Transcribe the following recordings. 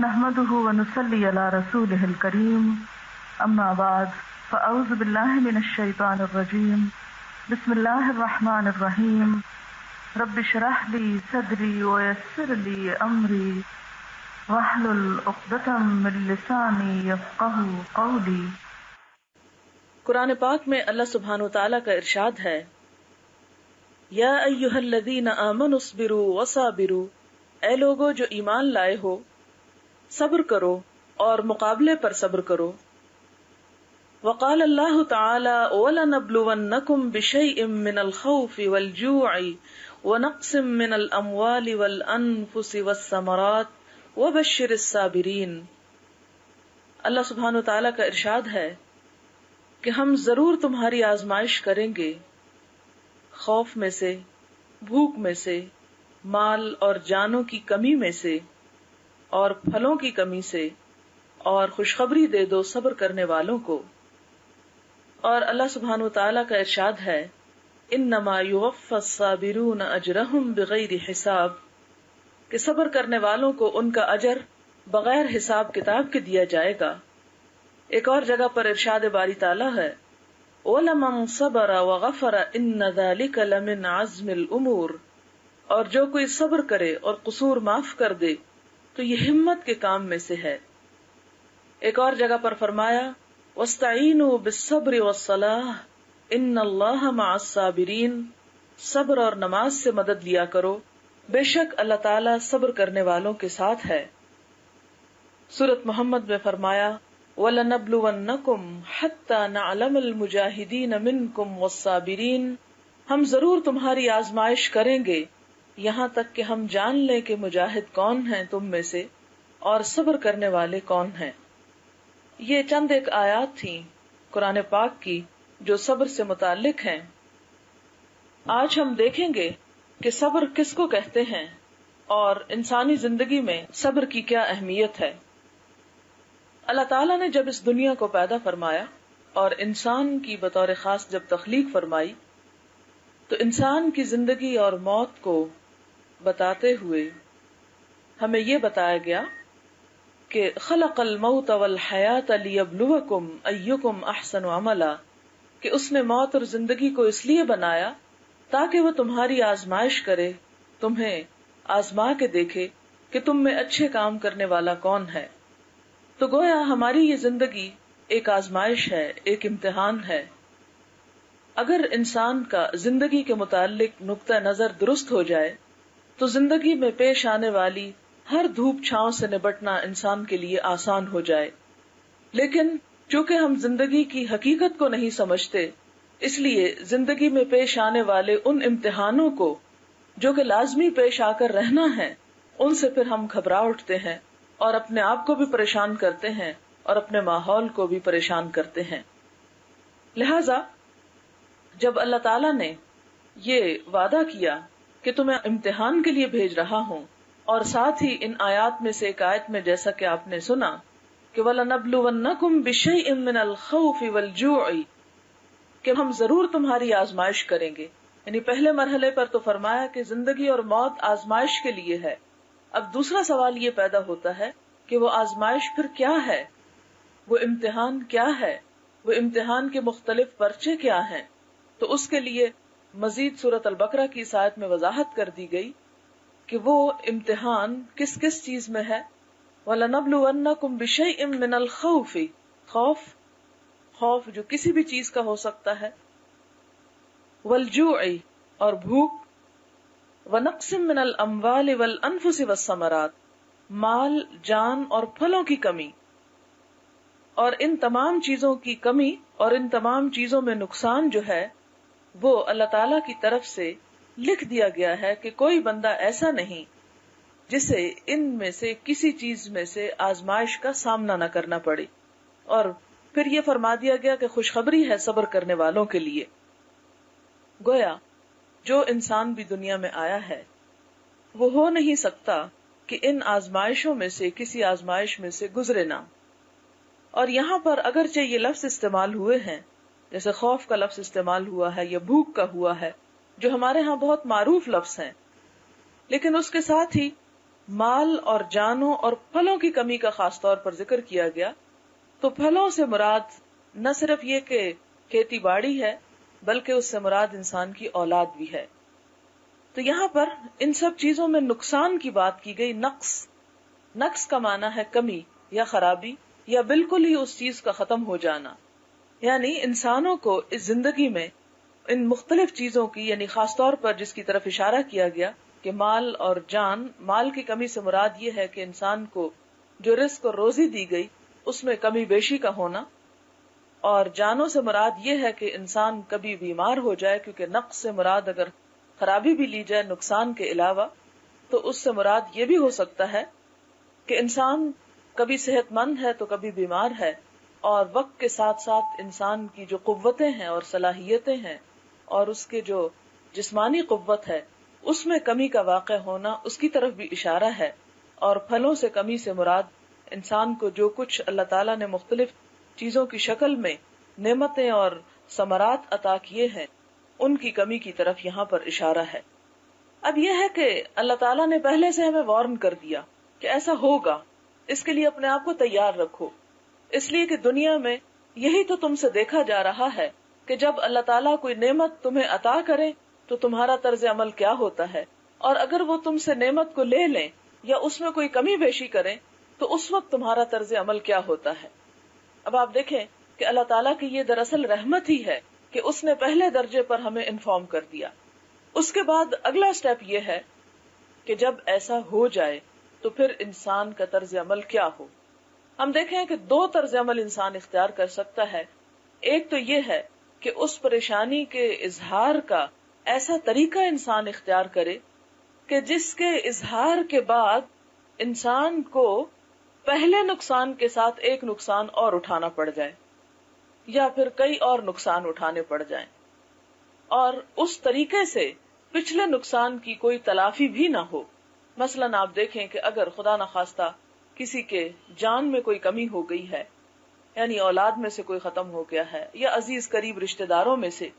نحمده ونصلي على رسوله الكريم اما بعد فاعوذ بالله من الشيطان الرجيم بسم الله الرحمن الرحيم رب اشرح لي صدري ويسر لي امري واحلل عقدة من لساني يفقهوا قولي۔ قرآن پاک میں اللہ سبحانہ وتعالی کا ارشاد ہے، یا ایھا الذین آمنوا اصبروا وصابروا، اے لوگو جو ایمان لائے ہو صبر کرو اور مقابلے پر صبر کرو۔ وقال اللہ تعالی وَلَنَبْلُوَنَّكُمْ بِشَيْءٍ مِّنَ الْخَوْفِ وَالْجُوعِ وَنَقْصٍ مِّنَ الْأَمْوَالِ وَالْأَنفُسِ وَالثَّمَرَاتِ وَبَشِّرِ الصَّابِرِينَ۔ اللہ سبحانہ وتعالی کا ارشاد ہے کہ ہم ضرور تمہاری آزمائش کریں گے، خوف میں سے، بھوک میں سے، مال اور جانوں کی کمی میں سے اور پھلوں کی کمی سے، اور خوشخبری دے دو صبر کرنے والوں کو۔ اور اللہ سبحانہ وتعالی کا ارشاد ہے، انما یوفی الصابرون اجرہم بغیر حساب، کہ صبر کرنے والوں کو ان کا اجر بغیر حساب کتاب کے دیا جائے گا۔ ایک اور جگہ پر ارشاد باری تعالی ہے، وَلَمَنْ صَبَرَ وَغَفَرَ إِنَّ ذَلِكَ لَمِنْ عَزْمِ الْأُمُورِ، اور جو کوئی صبر کرے اور قصور معاف کر دے تو یہ ہمت کے کام میں سے ہے۔ ایک اور جگہ پر فرمایا، وَاسْتَعِینُوا بِالصَّبْرِ وَالصَّلَاةِ إِنَّ اللَّهَ مَعَ الصَّابِرِينَ، صبر اور نماز سے مدد لیا کرو، بے شک اللہ تعالیٰ صبر کرنے والوں کے ساتھ ہے۔ سورۃ محمد میں فرمایا، وَلَنَبْلُوَنَّكُمْ حَتَّى نَعْلَمَ الْمُجَاهِدِينَ مِنْكُمْ وَالصَّابِرِينَ، ہم ضرور تمہاری آزمائش کریں گے یہاں تک کہ ہم جان لیں کہ مجاہد کون ہیں تم میں سے اور صبر کرنے والے کون ہیں۔ یہ چند ایک آیات تھیں قرآن پاک کی جو صبر سے متعلق ہیں۔ آج ہم دیکھیں گے کہ صبر کس کو کہتے ہیں اور انسانی زندگی میں صبر کی کیا اہمیت ہے۔ اللہ تعالیٰ نے جب اس دنیا کو پیدا فرمایا اور انسان کی بطور خاص جب تخلیق فرمائی تو انسان کی زندگی اور موت کو بتاتے ہوئے ہمیں یہ بتایا گیا کہ خلق الموت والحیات لیبلوکم ایکم احسن عملا، کہ اس نے موت اور زندگی کو اس لیے بنایا تاکہ وہ تمہاری آزمائش کرے، تمہیں آزما کے دیکھے کہ تم میں اچھے کام کرنے والا کون ہے۔ تو گویا ہماری یہ زندگی ایک آزمائش ہے، ایک امتحان ہے۔ اگر انسان کا زندگی کے متعلق نقطہ نظر درست ہو جائے تو زندگی میں پیش آنے والی ہر دھوپ چھاؤں سے نبٹنا انسان کے لیے آسان ہو جائے۔ لیکن چونکہ ہم زندگی کی حقیقت کو نہیں سمجھتے، اس لیے زندگی میں پیش آنے والے ان امتحانوں کو جو کہ لازمی پیش آ کر رہنا ہے، ان سے پھر ہم گھبرا اٹھتے ہیں اور اپنے آپ کو بھی پریشان کرتے ہیں اور اپنے ماحول کو بھی پریشان کرتے ہیں۔ لہذا جب اللہ تعالیٰ نے یہ وعدہ کیا کہ تمہیں امتحان کے لیے بھیج رہا ہوں، اور ساتھ ہی ان آیات میں سے ایک آیت میں جیسا کہ آپ نے سنا کہ وَلَنَبْلُوَنَّكُمْ بِشَيْءٍ مِّنَ الْخَوْفِ وَالْجُوعِ، کہ ہم ضرور تمہاری آزمائش کریں گے۔ یعنی پہلے مرحلے پر تو فرمایا کہ زندگی اور موت آزمائش کے لیے ہے۔ اب دوسرا سوال یہ پیدا ہوتا ہے کہ وہ آزمائش پھر کیا ہے، وہ امتحان کیا ہے، وہ امتحان کے مختلف پرچے کیا ہیں۔ تو اس کے لیے مزید سورۃ البقرہ کی اس آیت میں وضاحت کر دی گئی کہ وہ امتحان کس کس چیز میں ہے۔ وَلَنَبْلُوَنَّكُمْ بِشَيْءٍ مِّنَ الْخَوْفِ، خوف جو کسی بھی چیز کا ہو سکتا ہے، وَالْجُوعِ، اور بھوک، وَنَقْصٍ مِّنَ الْأَمْوَالِ وَالْأَنفُسِ وَالثَّمَرَاتِ، مال، جان اور پھلوں کی کمی۔ اور ان تمام چیزوں کی کمی اور ان تمام چیزوں میں نقصان جو ہے وہ اللہ تعالی کی طرف سے لکھ دیا گیا ہے کہ کوئی بندہ ایسا نہیں جسے ان میں سے کسی چیز میں سے آزمائش کا سامنا نہ کرنا پڑے۔ اور پھر یہ فرما دیا گیا کہ خوشخبری ہے صبر کرنے والوں کے لیے۔ گویا جو انسان بھی دنیا میں آیا ہے وہ ہو نہیں سکتا کہ ان آزمائشوں میں سے کسی آزمائش میں سے گزرے نہ۔ اور یہاں پر اگرچہ یہ لفظ استعمال ہوئے ہیں، جیسے خوف کا لفظ استعمال ہوا ہے یا بھوک کا ہوا ہے، جو ہمارے ہاں بہت معروف لفظ ہیں، لیکن اس کے ساتھ ہی مال اور جانوں اور پھلوں کی کمی کا خاص طور پر ذکر کیا گیا، تو پھلوں سے مراد نہ صرف یہ کہ کھیتی باڑی ہے، بلکہ اس سے مراد انسان کی اولاد بھی ہے۔ تو یہاں پر ان سب چیزوں میں نقصان کی بات کی گئی۔ نقص کا معنی ہے کمی یا خرابی یا بالکل ہی اس چیز کا ختم ہو جانا، یعنی انسانوں کو اس زندگی میں ان مختلف چیزوں کی، یعنی خاص طور پر جس کی طرف اشارہ کیا گیا کہ مال اور جان، مال کی کمی سے مراد یہ ہے کہ انسان کو جو رزق اور روزی دی گئی اس میں کمی بیشی کا ہونا، اور جانوں سے مراد یہ ہے کہ انسان کبھی بیمار ہو جائے، کیونکہ نقص سے مراد اگر خرابی بھی لی جائے نقصان کے علاوہ، تو اس سے مراد یہ بھی ہو سکتا ہے کہ انسان کبھی صحت مند ہے تو کبھی بیمار ہے، اور وقت کے ساتھ ساتھ انسان کی جو قوتیں ہیں اور صلاحیتیں ہیں اور اس کے جو جسمانی قوت ہے اس میں کمی کا واقع ہونا، اس کی طرف بھی اشارہ ہے۔ اور پھلوں سے کمی سے مراد انسان کو جو کچھ اللہ تعالیٰ نے مختلف چیزوں کی شکل میں نعمتیں اور ثمرات عطا کیے ہیں، ان کی کمی کی طرف یہاں پر اشارہ ہے۔ اب یہ ہے کہ اللہ تعالیٰ نے پہلے سے ہمیں وارن کر دیا کہ ایسا ہوگا، اس کے لیے اپنے آپ کو تیار رکھو، اس لیے کہ دنیا میں یہی تو تم سے دیکھا جا رہا ہے کہ جب اللہ تعالیٰ کوئی نعمت تمہیں عطا کرے تو تمہارا طرز عمل کیا ہوتا ہے، اور اگر وہ تم سے نعمت کو لے لیں یا اس میں کوئی کمی بیشی کریں تو اس وقت تمہارا طرز عمل کیا ہوتا ہے۔ اب آپ دیکھیں کہ اللہ تعالیٰ کی یہ دراصل رحمت ہی ہے کہ اس نے پہلے درجے پر ہمیں انفارم کر دیا۔ اس کے بعد اگلا سٹیپ یہ ہے کہ جب ایسا ہو جائے تو پھر انسان کا طرز عمل کیا ہو۔ ہم دیکھیں کہ دو طرز عمل انسان اختیار کر سکتا ہے۔ ایک تو یہ ہے کہ اس پریشانی کے اظہار کا ایسا طریقہ انسان اختیار کرے کہ جس کے اظہار کے بعد انسان کو پہلے نقصان کے ساتھ ایک نقصان اور اٹھانا پڑ جائے، یا پھر کئی اور نقصان اٹھانے پڑ جائیں، اور اس طریقے سے پچھلے نقصان کی کوئی تلافی بھی نہ ہو۔ مثلاً آپ دیکھیں کہ اگر خدا نخواستہ کسی کے جان میں کوئی کمی ہو گئی ہے، یعنی اولاد میں سے کوئی ختم ہو گیا ہے یا عزیز قریب رشتہ داروں میں سے،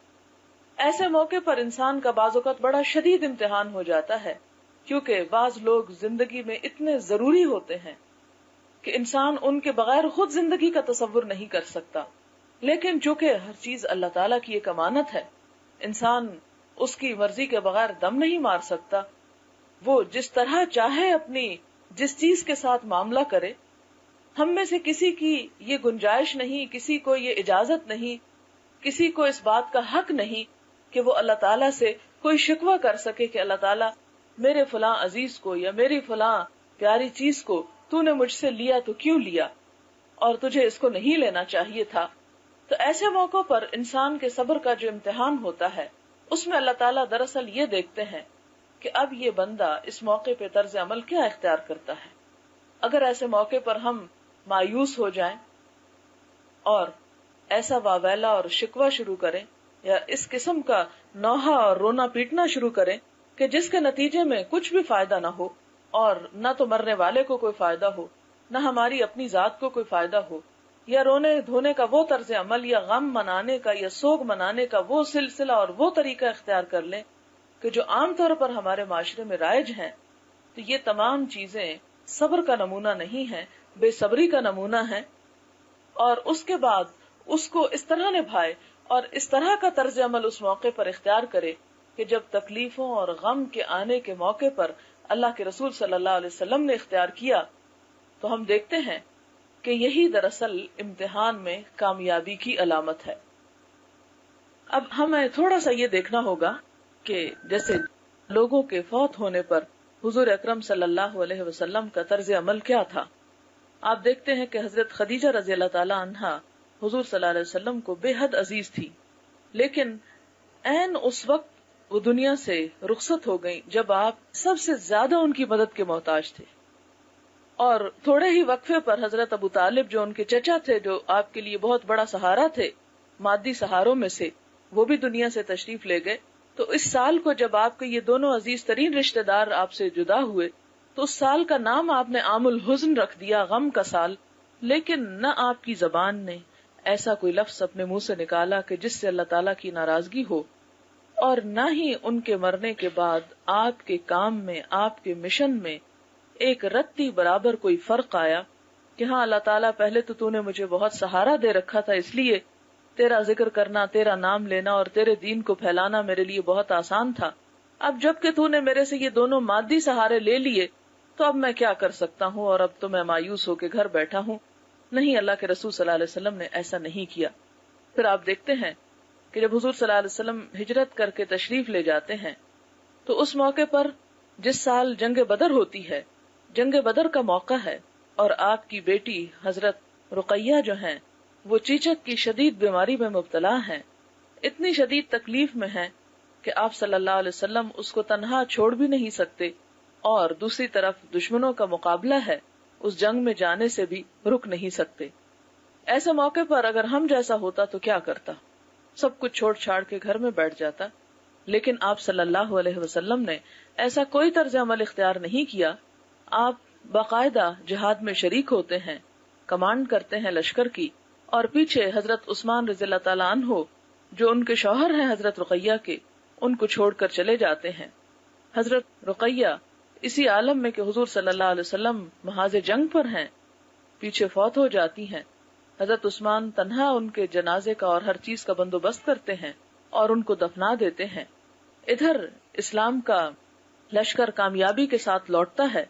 ایسے موقع پر انسان کا بعض اوقات بڑا شدید امتحان ہو جاتا ہے، کیونکہ بعض لوگ زندگی میں اتنے ضروری ہوتے ہیں کہ انسان ان کے بغیر خود زندگی کا تصور نہیں کر سکتا، لیکن چونکہ ہر چیز اللہ تعالیٰ کی ایک امانت ہے، انسان اس کی مرضی کے بغیر دم نہیں مار سکتا، وہ جس طرح چاہے اپنی جس چیز کے ساتھ معاملہ کرے۔ ہم میں سے کسی کی یہ گنجائش نہیں، کسی کو یہ اجازت نہیں، کسی کو اس بات کا حق نہیں کہ وہ اللہ تعالیٰ سے کوئی شکوہ کر سکے کہ اللہ تعالیٰ میرے فلاں عزیز کو یا میری فلاں پیاری چیز کو تو نے مجھ سے لیا تو کیوں لیا، اور تجھے اس کو نہیں لینا چاہیے تھا۔ تو ایسے موقع پر انسان کے صبر کا جو امتحان ہوتا ہے، اس میں اللہ تعالیٰ دراصل یہ دیکھتے ہیں کہ اب یہ بندہ اس موقع پہ طرز عمل کیا اختیار کرتا ہے۔ اگر ایسے موقع پر ہم مایوس ہو جائیں اور ایسا واویلا اور شکوہ شروع کریں یا اس قسم کا نوحہ اور رونا پیٹنا شروع کریں کہ جس کے نتیجے میں کچھ بھی فائدہ نہ ہو، اور نہ تو مرنے والے کو کوئی فائدہ ہو، نہ ہماری اپنی ذات کو کوئی فائدہ ہو، یا رونے دھونے کا وہ طرز عمل یا غم منانے کا یا سوگ منانے کا وہ سلسلہ اور وہ طریقہ اختیار کر لیں کہ جو عام طور پر ہمارے معاشرے میں رائج ہیں، تو یہ تمام چیزیں صبر کا نمونہ نہیں ہے، بے صبری کا نمونہ ہے۔ اور اس کے بعد اس کو اس طرح نبھائے اور اس طرح کا طرز عمل اس موقع پر اختیار کرے کہ جب تکلیفوں اور غم کے آنے کے موقع پر اللہ کے رسول صلی اللہ علیہ وسلم نے اختیار کیا، تو ہم دیکھتے ہیں کہ یہی دراصل امتحان میں کامیابی کی علامت ہے۔ اب ہمیں تھوڑا سا یہ دیکھنا ہوگا کہ جیسے لوگوں کے فوت ہونے پر حضور اکرم صلی اللہ علیہ وسلم کا طرز عمل کیا تھا۔ آپ دیکھتے ہیں کہ حضرت خدیجہ رضی اللہ تعالی عنہا حضور صلی اللہ علیہ وسلم کو بے حد عزیز تھی، لیکن عین اس وقت وہ دنیا سے رخصت ہو گئی جب آپ سب سے زیادہ ان کی مدد کے محتاج تھے، اور تھوڑے ہی وقفے پر حضرت ابو طالب جو ان کے چچا تھے، جو آپ کے لیے بہت بڑا سہارا تھے مادی سہاروں میں سے، وہ بھی دنیا سے تشریف لے گئے۔ تو اس سال کو جب آپ کے یہ دونوں عزیز ترین رشتہ دار آپ سے جدا ہوئے تو اس سال کا نام آپ نے عام الحزن رکھ دیا، غم کا سال، لیکن نہ آپ کی زبان نے ایسا کوئی لفظ اپنے منہ سے نکالا کہ جس سے اللہ تعالیٰ کی ناراضگی ہو، اور نہ ہی ان کے مرنے کے بعد آپ کے کام میں، آپ کے مشن میں ایک رتی برابر کوئی فرق آیا کہ ہاں اللہ تعالیٰ پہلے تو نے مجھے بہت سہارا دے رکھا تھا، اس لیے تیرا ذکر کرنا، تیرا نام لینا اور تیرے دین کو پھیلانا میرے لیے بہت آسان تھا، اب جب کہ تو نے میرے سے یہ دونوں مادی سہارے لے لیے تو اب میں کیا کر سکتا ہوں، اور اب تو میں مایوس ہو کے گھر بیٹھا ہوں۔ نہیں، اللہ کے رسول صلی اللہ علیہ وسلم نے ایسا نہیں کیا۔ پھر آپ دیکھتے ہیں کہ جب حضور صلی اللہ علیہ وسلم ہجرت کر کے تشریف لے جاتے ہیں تو اس موقع پر جس سال جنگ بدر ہوتی ہے، جنگ بدر کا موقع ہے، اور آپ کی بیٹی حضرت رقیہ جو ہیں وہ چیچک کی شدید بیماری میں مبتلا ہیں، اتنی شدید تکلیف میں ہیں کہ آپ صلی اللہ علیہ وسلم اس کو تنہا چھوڑ بھی نہیں سکتے، اور دوسری طرف دشمنوں کا مقابلہ ہے، اس جنگ میں جانے سے بھی رک نہیں سکتے۔ ایسے موقع پر اگر ہم جیسا ہوتا تو کیا کرتا؟ سب کچھ چھوڑ چھاڑ کے گھر میں بیٹھ جاتا، لیکن آپ صلی اللہ علیہ وسلم نے ایسا کوئی طرز عمل اختیار نہیں کیا۔ آپ باقاعدہ جہاد میں شریک ہوتے ہیں، کمانڈ کرتے ہیں لشکر کی، اور پیچھے حضرت عثمان رضی اللہ تعالیٰ عنہ جو ان کے شوہر ہیں حضرت رقیہ کے، ان کو چھوڑ کر چلے جاتے ہیں۔ حضرت رقیہ اسی عالم میں کہ حضور صلی اللہ علیہ وسلم محاذ جنگ پر ہیں، پیچھے فوت ہو جاتی ہیں۔ حضرت عثمان تنہا ان کے جنازے کا اور ہر چیز کا بندوبست کرتے ہیں اور ان کو دفنا دیتے ہیں۔ ادھر اسلام کا لشکر کامیابی کے ساتھ لوٹتا ہے،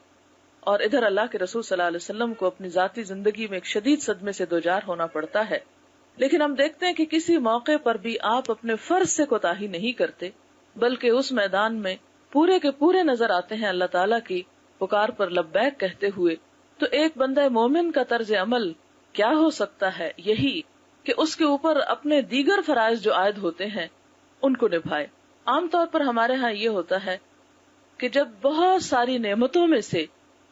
اور ادھر اللہ کے رسول صلی اللہ علیہ وسلم کو اپنی ذاتی زندگی میں ایک شدید صدمے سے دوچار ہونا پڑتا ہے۔ لیکن ہم دیکھتے ہیں کہ کسی موقع پر بھی آپ اپنے فرض سے کوتاہی نہیں کرتے، بلکہ اس میدان میں پورے کے پورے نظر آتے ہیں اللہ تعالیٰ کی پکار پر لبیک کہتے ہوئے۔ تو ایک بندہ مومن کا طرز عمل کیا ہو سکتا ہے؟ یہی کہ اس کے اوپر اپنے دیگر فرائض جو عائد ہوتے ہیں ان کو نبھائے۔ عام طور پر ہمارے ہاں یہ ہوتا ہے کہ جب بہت ساری نعمتوں میں سے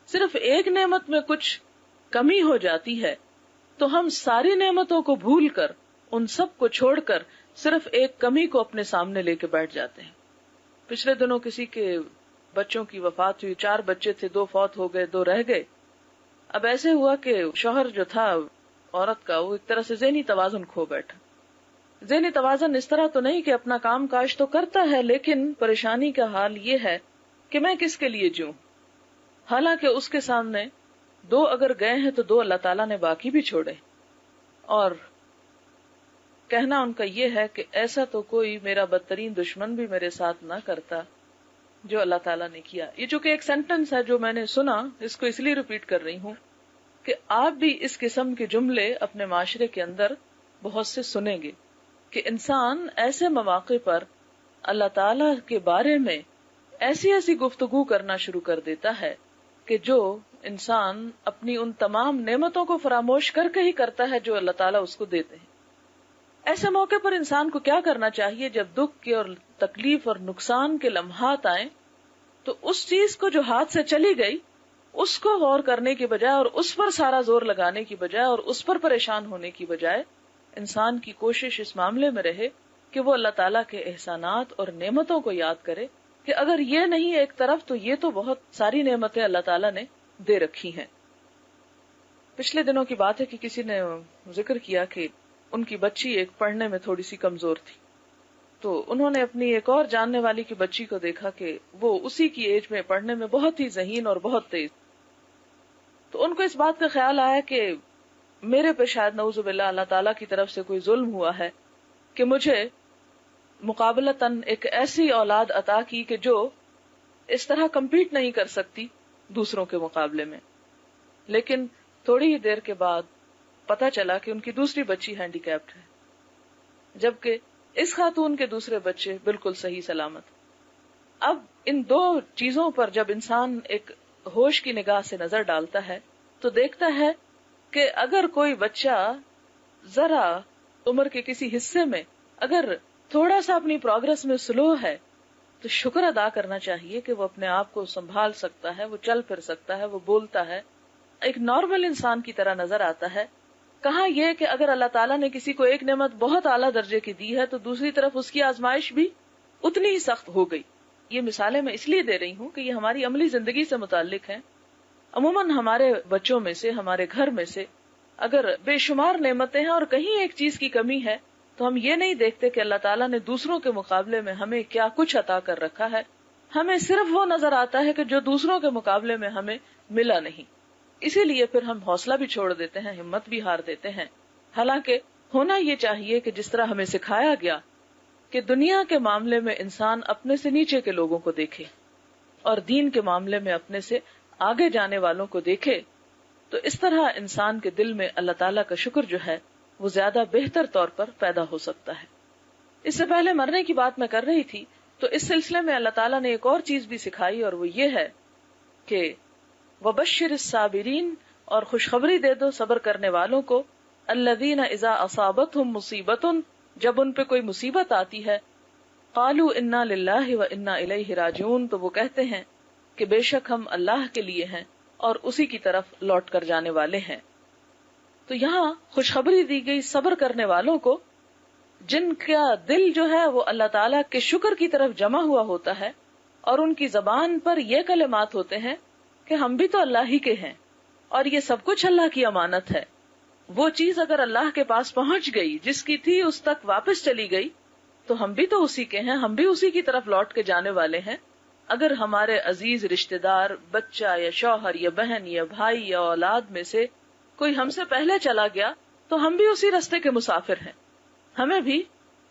صرف ایک نعمت میں کچھ کمی ہو جاتی ہے تو ہم ساری نعمتوں کو بھول کر، ان سب کو چھوڑ کر صرف ایک کمی کو اپنے سامنے لے کے بیٹھ جاتے ہیں۔ پچھلے دنوں کسی کے بچوں کی وفات ہوئی، 4 بچے تھے، 2 فوت ہو گئے، 2 رہ گئے۔ اب ایسے ہوا کہ شوہر جو تھا عورت کا، وہ ایک طرح سے ذہنی توازن کھو بیٹھا۔ ذہنی توازن اس طرح تو نہیں کہ اپنا کام کاج تو کرتا ہے، لیکن پریشانی کا حال یہ ہے کہ میں کس کے لیے جیوں، حالانکہ اس کے سامنے 2 اگر گئے ہیں تو 2 اللہ تعالیٰ نے باقی بھی چھوڑے، اور کہنا ان کا یہ ہے کہ ایسا تو کوئی میرا بدترین دشمن بھی میرے ساتھ نہ کرتا جو اللہ تعالیٰ نے کیا۔ یہ چونکہ ایک سینٹنس ہے جو میں نے سنا، اس کو اس لیے ریپیٹ کر رہی ہوں کہ آپ بھی اس قسم کے جملے اپنے معاشرے کے اندر بہت سے سنیں گے کہ انسان ایسے مواقع پر اللہ تعالیٰ کے بارے میں ایسی ایسی گفتگو کرنا شروع کر دیتا ہے کہ جو انسان اپنی ان تمام نعمتوں کو فراموش کر کے ہی کرتا ہے جو اللہ تعالیٰ اس کو دیتے ہیں۔ ایسے موقع پر انسان کو کیا کرنا چاہیے؟ جب دکھ کے اور تکلیف اور نقصان کے لمحات آئیں تو اس چیز کو جو ہاتھ سے چلی گئی اس کو غور کرنے کی بجائے اور اس پر سارا زور لگانے کی بجائے اور اس پر پریشان ہونے کی بجائے انسان کی کوشش اس معاملے میں رہے کہ وہ اللہ تعالیٰ کے احسانات اور نعمتوں کو یاد کرے کہ اگر یہ نہیں ایک طرف تو یہ تو بہت ساری نعمتیں اللہ تعالیٰ نے دے رکھی ہیں۔ پچھلے دنوں کی بات ہے کہ کسی نے ذکر کیا کہ ان کی بچی ایک پڑھنے میں تھوڑی سی کمزور تھی، تو انہوں نے اپنی ایک اور جاننے والی کی بچی کو دیکھا کہ وہ اسی کی ایج میں پڑھنے میں بہت ہی ذہین اور بہت تیز، تو ان کو اس بات کا خیال آیا کہ میرے پہ شاید نعوذ باللہ اللہ تعالیٰ کی طرف سے کوئی ظلم ہوا ہے کہ مجھے مقابلتاً ایک ایسی اولاد عطا کی کہ جو اس طرح کمپیٹ نہیں کر سکتی دوسروں کے مقابلے میں۔ لیکن تھوڑی ہی دیر کے بعد پتا چلا کہ ان کی دوسری بچی ہینڈی کیپڈ ہے، جبکہ اس خاتون کے دوسرے بچے بالکل صحیح سلامت۔ اب ان 2 چیزوں پر جب انسان ایک ہوش کی نگاہ سے نظر ڈالتا ہے تو دیکھتا ہے کہ اگر کوئی بچہ ذرا عمر کے کسی حصے میں اگر تھوڑا سا اپنی پروگرس میں سلو ہے تو شکر ادا کرنا چاہیے کہ وہ اپنے آپ کو سنبھال سکتا ہے، وہ چل پھر سکتا ہے، وہ بولتا ہے، ایک نارمل انسان کی طرح نظر آتا ہے۔ کہاں یہ کہ اگر اللہ تعالیٰ نے کسی کو ایک نعمت بہت اعلیٰ درجے کی دی ہے تو دوسری طرف اس کی آزمائش بھی اتنی ہی سخت ہو گئی۔ یہ مثالیں میں اس لیے دے رہی ہوں کہ یہ ہماری عملی زندگی سے متعلق ہیں۔ عموماً ہمارے بچوں میں سے، ہمارے گھر میں سے اگر بے شمار نعمتیں ہیں اور کہیں ایک چیز کی کمی ہے تو ہم یہ نہیں دیکھتے کہ اللہ تعالیٰ نے دوسروں کے مقابلے میں ہمیں کیا کچھ عطا کر رکھا ہے، ہمیں صرف وہ نظر آتا ہے کہ جو دوسروں کے مقابلے میں ہمیں ملا نہیں. اسی لیے پھر ہم حوصلہ بھی چھوڑ دیتے ہیں, ہمت بھی ہار دیتے ہیں. حالانکہ ہونا یہ چاہیے کہ جس طرح ہمیں سکھایا گیا کہ دنیا کے معاملے میں انسان اپنے سے نیچے کے لوگوں کو دیکھے اور دین کے معاملے میں اپنے سے آگے جانے والوں کو دیکھے, تو اس طرح انسان کے دل میں اللہ تعالیٰ کا شکر جو ہے وہ زیادہ بہتر طور پر پیدا ہو سکتا ہے. اس سے پہلے مرنے کی بات میں کر رہی تھی, تو اس سلسلے میں اللہ تعالیٰ نے ایک اور چیز بھی سکھائی, اور وہ یہ ہے کہ وبشر الصابرین, اور خوشخبری دے دو صبر کرنے والوں کو, الذین اذا اصابتہم مصیبت, جب ان پہ کوئی مصیبت آتی ہے, قالوا انا للہ و انا الیہ راجعون, تو وہ کہتے ہیں کہ بے شک ہم اللہ کے لیے ہیں اور اسی کی طرف لوٹ کر جانے والے ہیں. تو یہاں خوشخبری دی گئی صبر کرنے والوں کو, جن کا دل جو ہے وہ اللہ تعالیٰ کے شکر کی طرف جمع ہوا ہوتا ہے, اور ان کی زبان پر یہ کلمات ہوتے ہیں کہ ہم بھی تو اللہ ہی کے ہیں اور یہ سب کچھ اللہ کی امانت ہے. وہ چیز اگر اللہ کے پاس پہنچ گئی, جس کی تھی اس تک واپس چلی گئی, تو ہم بھی تو اسی کے ہیں, ہم بھی اسی کی طرف لوٹ کے جانے والے ہیں. اگر ہمارے عزیز رشتہ دار, بچہ یا شوہر یا بہن یا بھائی یا اولاد میں سے کوئی ہم سے پہلے چلا گیا, تو ہم بھی اسی راستے کے مسافر ہیں. ہمیں بھی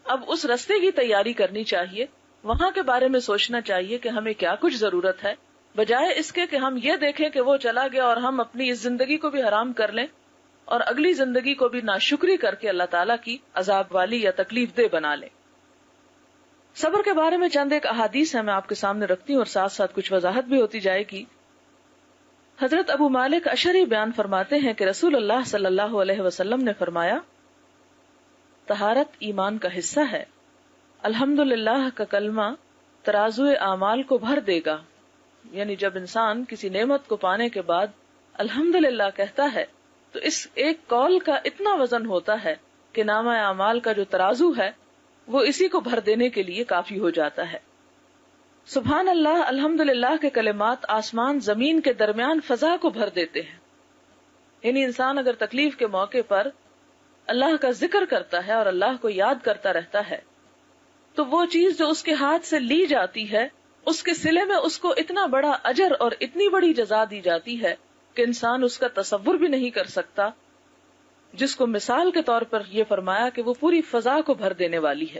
اب اس راستے کی تیاری کرنی چاہیے, وہاں کے بارے میں سوچنا چاہیے کہ ہمیں کیا کچھ ضرورت ہے, بجائے اس کے کہ ہم یہ دیکھیں کہ وہ چلا گیا اور ہم اپنی اس زندگی کو بھی حرام کر لیں اور اگلی زندگی کو بھی ناشکری کر کے اللہ تعالیٰ کی عذاب والی یا تکلیف دہ بنا لیں. صبر کے بارے میں چند ایک احادیث ہیں, میں آپ کے سامنے رکھتی ہوں اور ساتھ ساتھ کچھ وضاحت بھی ہوتی جائے گی. حضرت ابو مالک اشعری بیان فرماتے ہیں کہ رسول اللہ صلی اللہ علیہ وسلم نے فرمایا, طہارت ایمان کا حصہ ہے. الحمدللہ کا کلمہ ترازو اعمال کو بھر دے گا. یعنی جب انسان کسی نعمت کو پانے کے بعد الحمدللہ کہتا ہے, تو اس ایک قول کا اتنا وزن ہوتا ہے کہ نامہ اعمال کا جو ترازو ہے وہ اسی کو بھر دینے کے لیے کافی ہو جاتا ہے. سبحان اللہ, الحمدللہ کے کلمات آسمان زمین کے درمیان فضا کو بھر دیتے ہیں. یعنی انسان اگر تکلیف کے موقع پر اللہ کا ذکر کرتا ہے اور اللہ کو یاد کرتا رہتا ہے, تو وہ چیز جو اس کے ہاتھ سے لی جاتی ہے, اس کے صلے میں اس کو اتنا بڑا اجر اور اتنی بڑی جزا دی جاتی ہے کہ انسان اس کا تصور بھی نہیں کر سکتا, جس کو مثال کے طور پر یہ فرمایا کہ وہ پوری فضا کو بھر دینے والی ہے.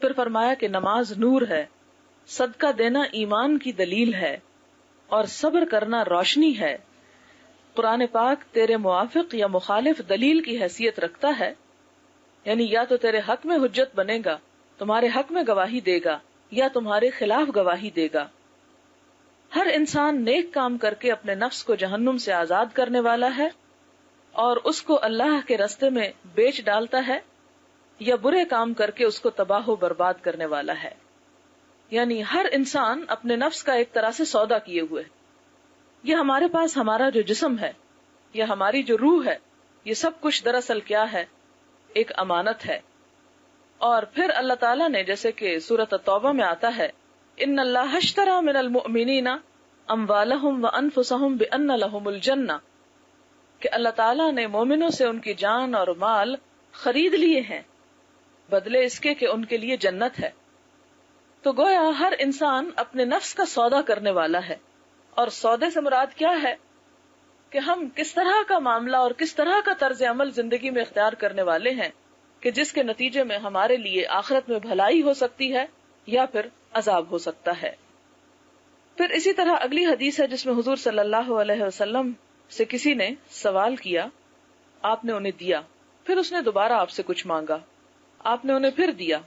پھر فرمایا کہ نماز نور ہے, صدقہ دینا ایمان کی دلیل ہے, اور صبر کرنا روشنی ہے. قرآن پاک تیرے موافق یا مخالف دلیل کی حیثیت رکھتا ہے, یعنی یا تو تیرے حق میں حجت بنے گا, تمہارے حق میں گواہی دے گا, یا تمہارے خلاف گواہی دے گا. ہر انسان نیک کام کر کے اپنے نفس کو جہنم سے آزاد کرنے والا ہے اور اس کو اللہ کے راستے میں بیچ ڈالتا ہے, یا برے کام کر کے اس کو تباہ و برباد کرنے والا ہے. یعنی ہر انسان اپنے نفس کا ایک طرح سے سودا کیے ہوئے. یہ ہمارے پاس ہمارا جو جسم ہے یا ہماری جو روح ہے, یہ سب کچھ دراصل کیا ہے, ایک امانت ہے. اور پھر اللہ تعالیٰ نے, جیسے کہ سورۃ التوبہ میں آتا ہے, ان اللہ اشتری من المؤمنین اموالہم وانفسہم بان لہم الجنہ, کہ اللہ تعالیٰ نے مومنوں سے ان کی جان اور مال خرید لیے ہیں بدلے اس کے کہ ان کے لیے جنت ہے. تو گویا ہر انسان اپنے نفس کا سودا کرنے والا ہے, اور سودے سے مراد کیا ہے کہ ہم کس طرح کا معاملہ اور کس طرح کا طرز عمل زندگی میں اختیار کرنے والے ہیں کہ جس کے نتیجے میں ہمارے لیے آخرت میں بھلائی ہو سکتی ہے یا پھر عذاب ہو سکتا ہے. پھر اسی طرح اگلی حدیث ہے جس میں حضور صلی اللہ علیہ وسلم سے کسی نے سوال کیا, آپ نے انہیں دیا, پھر اس نے دوبارہ آپ سے کچھ مانگا, آپ نے انہیں پھر دیا,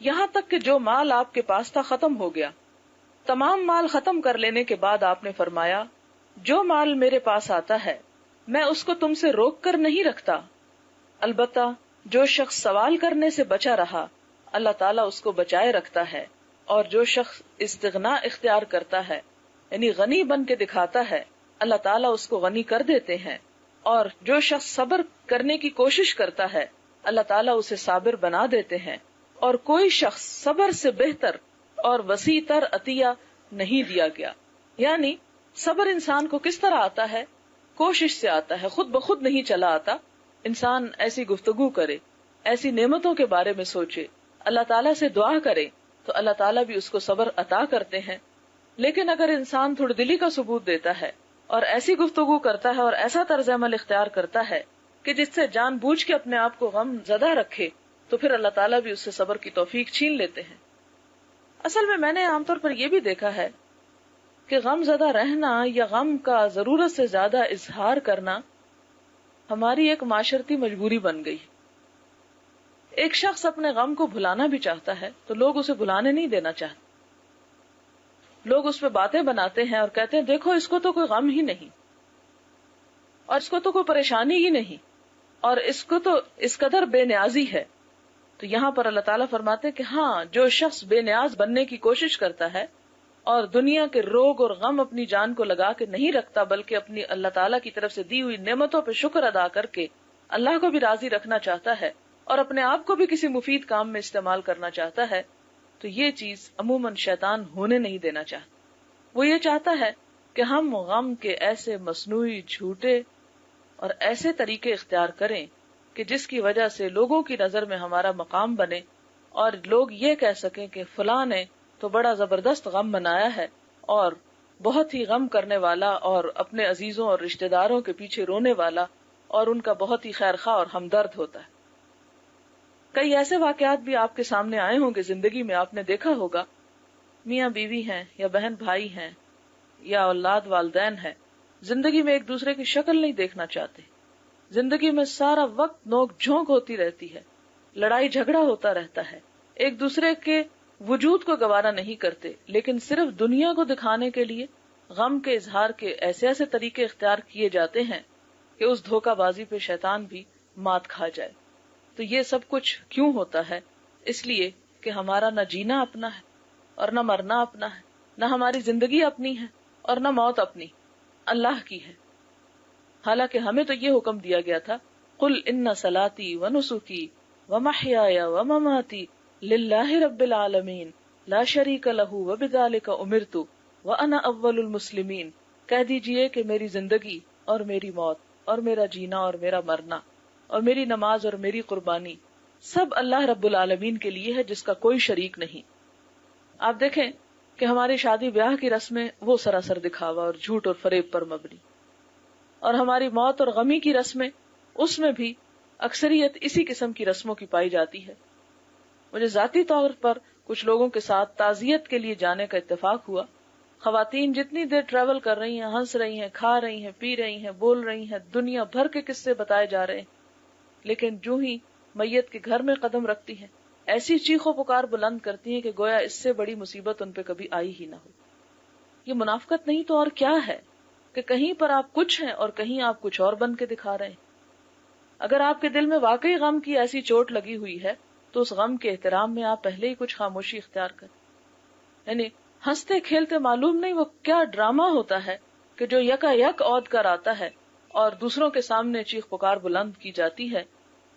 یہاں تک کہ جو مال آپ کے پاس تھا ختم ہو گیا. تمام مال ختم کر لینے کے بعد آپ نے فرمایا, جو مال میرے پاس آتا ہے میں اس کو تم سے روک کر نہیں رکھتا, البتہ جو شخص سوال کرنے سے بچا رہا اللہ تعالیٰ اس کو بچائے رکھتا ہے, اور جو شخص استغنا اختیار کرتا ہے یعنی غنی بن کے دکھاتا ہے اللہ تعالیٰ اس کو غنی کر دیتے ہیں, اور جو شخص صبر کرنے کی کوشش کرتا ہے اللہ تعالیٰ اسے صابر بنا دیتے ہیں, اور کوئی شخص صبر سے بہتر اور وسیع تر عطیہ نہیں دیا گیا. یعنی صبر انسان کو کس طرح آتا ہے, کوشش سے آتا ہے, خود بخود نہیں چلا آتا. انسان ایسی گفتگو کرے, ایسی نعمتوں کے بارے میں سوچے, اللہ تعالیٰ سے دعا کرے تو اللہ تعالیٰ بھی اس کو صبر عطا کرتے ہیں. لیکن اگر انسان تھوڑی دلی کا ثبوت دیتا ہے اور ایسی گفتگو کرتا ہے اور ایسا طرز عمل اختیار کرتا ہے کہ جس سے جان بوجھ کے اپنے آپ کو غم زدہ رکھے، تو پھر اللہ تعالیٰ بھی اس سے صبر کی توفیق چھین لیتے ہیں۔ اصل میں نے عام طور پر یہ بھی دیکھا ہے کہ غم زدہ رہنا یا غم کا ضرورت سے زیادہ اظہار کرنا ہماری ایک معاشرتی مجبوری بن گئی۔ ایک شخص اپنے غم کو بھلانا بھی چاہتا ہے تو لوگ اسے بھلانے نہیں دینا چاہتے، لوگ اس پہ باتیں بناتے ہیں اور کہتے ہیں دیکھو اس کو تو کوئی غم ہی نہیں، اور اس کو تو کوئی پریشانی ہی نہیں، اور اس کو تو اس قدر بے نیازی ہے۔ تو یہاں پر اللہ تعالیٰ فرماتے ہیں کہ ہاں، جو شخص بے نیاز بننے کی کوشش کرتا ہے اور دنیا کے روگ اور غم اپنی جان کو لگا کے نہیں رکھتا، بلکہ اپنی اللہ تعالیٰ کی طرف سے دی ہوئی نعمتوں پہ شکر ادا کر کے اللہ کو بھی راضی رکھنا چاہتا ہے اور اپنے آپ کو بھی کسی مفید کام میں استعمال کرنا چاہتا ہے، تو یہ چیز عموماً شیطان ہونے نہیں دینا چاہتا۔ وہ یہ چاہتا ہے کہ ہم غم کے ایسے مصنوعی، جھوٹے اور ایسے طریقے اختیار کریں کہ جس کی وجہ سے لوگوں کی نظر میں ہمارا مقام بنے اور لوگ یہ کہہ سکیں کہ فلاں نے تو بڑا زبردست غم منایا ہے اور بہت ہی غم کرنے والا اور اپنے عزیزوں اور رشتہ داروں کے پیچھے رونے والا اور ان کا بہت ہی خیر خواہ اور ہمدرد ہوتا ہے۔ کئی ایسے واقعات بھی آپ کے سامنے آئے ہوں گے زندگی میں، آپ نے دیکھا ہوگا میاں بیوی ہیں یا بہن بھائی ہیں یا اولاد والدین ہیں، زندگی میں ایک دوسرے کی شکل نہیں دیکھنا چاہتے، زندگی میں سارا وقت نوک جھونک ہوتی رہتی ہے، لڑائی جھگڑا ہوتا رہتا ہے، ایک دوسرے کے وجود کو گوارا نہیں کرتے، لیکن صرف دنیا کو دکھانے کے لیے غم کے اظہار کے ایسے ایسے طریقے اختیار کیے جاتے ہیں کہ اس دھوکہ بازی پہ شیطان بھی مات کھا جائے۔ تو یہ سب کچھ کیوں ہوتا ہے؟ اس لیے کہ ہمارا نہ جینا اپنا ہے اور نہ مرنا اپنا ہے، نہ ہماری زندگی اپنی ہے اور نہ موت اپنی، اللہ کی ہے۔ حالانکہ ہمیں تو یہ حکم دیا گیا تھا قل ان صلاتی ونسکی ومحیایا ومماتی للہ رب العالمین لا شریک لہ وبذالک امرت وانا اول المسلمین، کہہ دیجئے کہ میری زندگی اور میری موت اور میرا جینا اور میرا مرنا اور میری نماز اور میری قربانی سب اللہ رب العالمین کے لیے ہے جس کا کوئی شریک نہیں۔ آپ دیکھیں کہ ہماری شادی بیاہ کی رسمیں وہ سراسر دکھاوا اور جھوٹ اور فریب پر مبنی، اور ہماری موت اور غمی کی رسمیں اس میں بھی اکثریت اسی قسم کی رسموں کی پائی جاتی ہے۔ مجھے ذاتی طور پر کچھ لوگوں کے ساتھ تعزیت کے لیے جانے کا اتفاق ہوا۔ خواتین جتنی دیر ٹریول کر رہی ہیں، ہنس رہی ہیں، کھا رہی ہیں، پی رہی ہیں، بول رہی ہیں، دنیا بھر کے قصے بتائے جا رہے ہیں، لیکن جو ہی میت کے گھر میں قدم رکھتی ہیں ایسی چیخ و پکار بلند کرتی ہیں کہ گویا اس سے بڑی مصیبت ان پہ کبھی آئی ہی نہ ہو۔ یہ منافقت نہیں تو اور کیا ہے کہ کہیں پر آپ کچھ ہیں اور کہیں آپ کچھ اور بن کے دکھا رہے ہیں۔ اگر آپ کے دل میں واقعی غم کی ایسی چوٹ لگی ہوئی ہے تو اس غم کے احترام میں آپ پہلے ہی کچھ خاموشی اختیار کریں۔ یعنی ہنستے کھیلتے معلوم نہیں وہ کیا ڈرامہ ہوتا ہے کہ جو یکا یک عود کر آتا ہے اور دوسروں کے سامنے چیخ پکار بلند کی جاتی ہے۔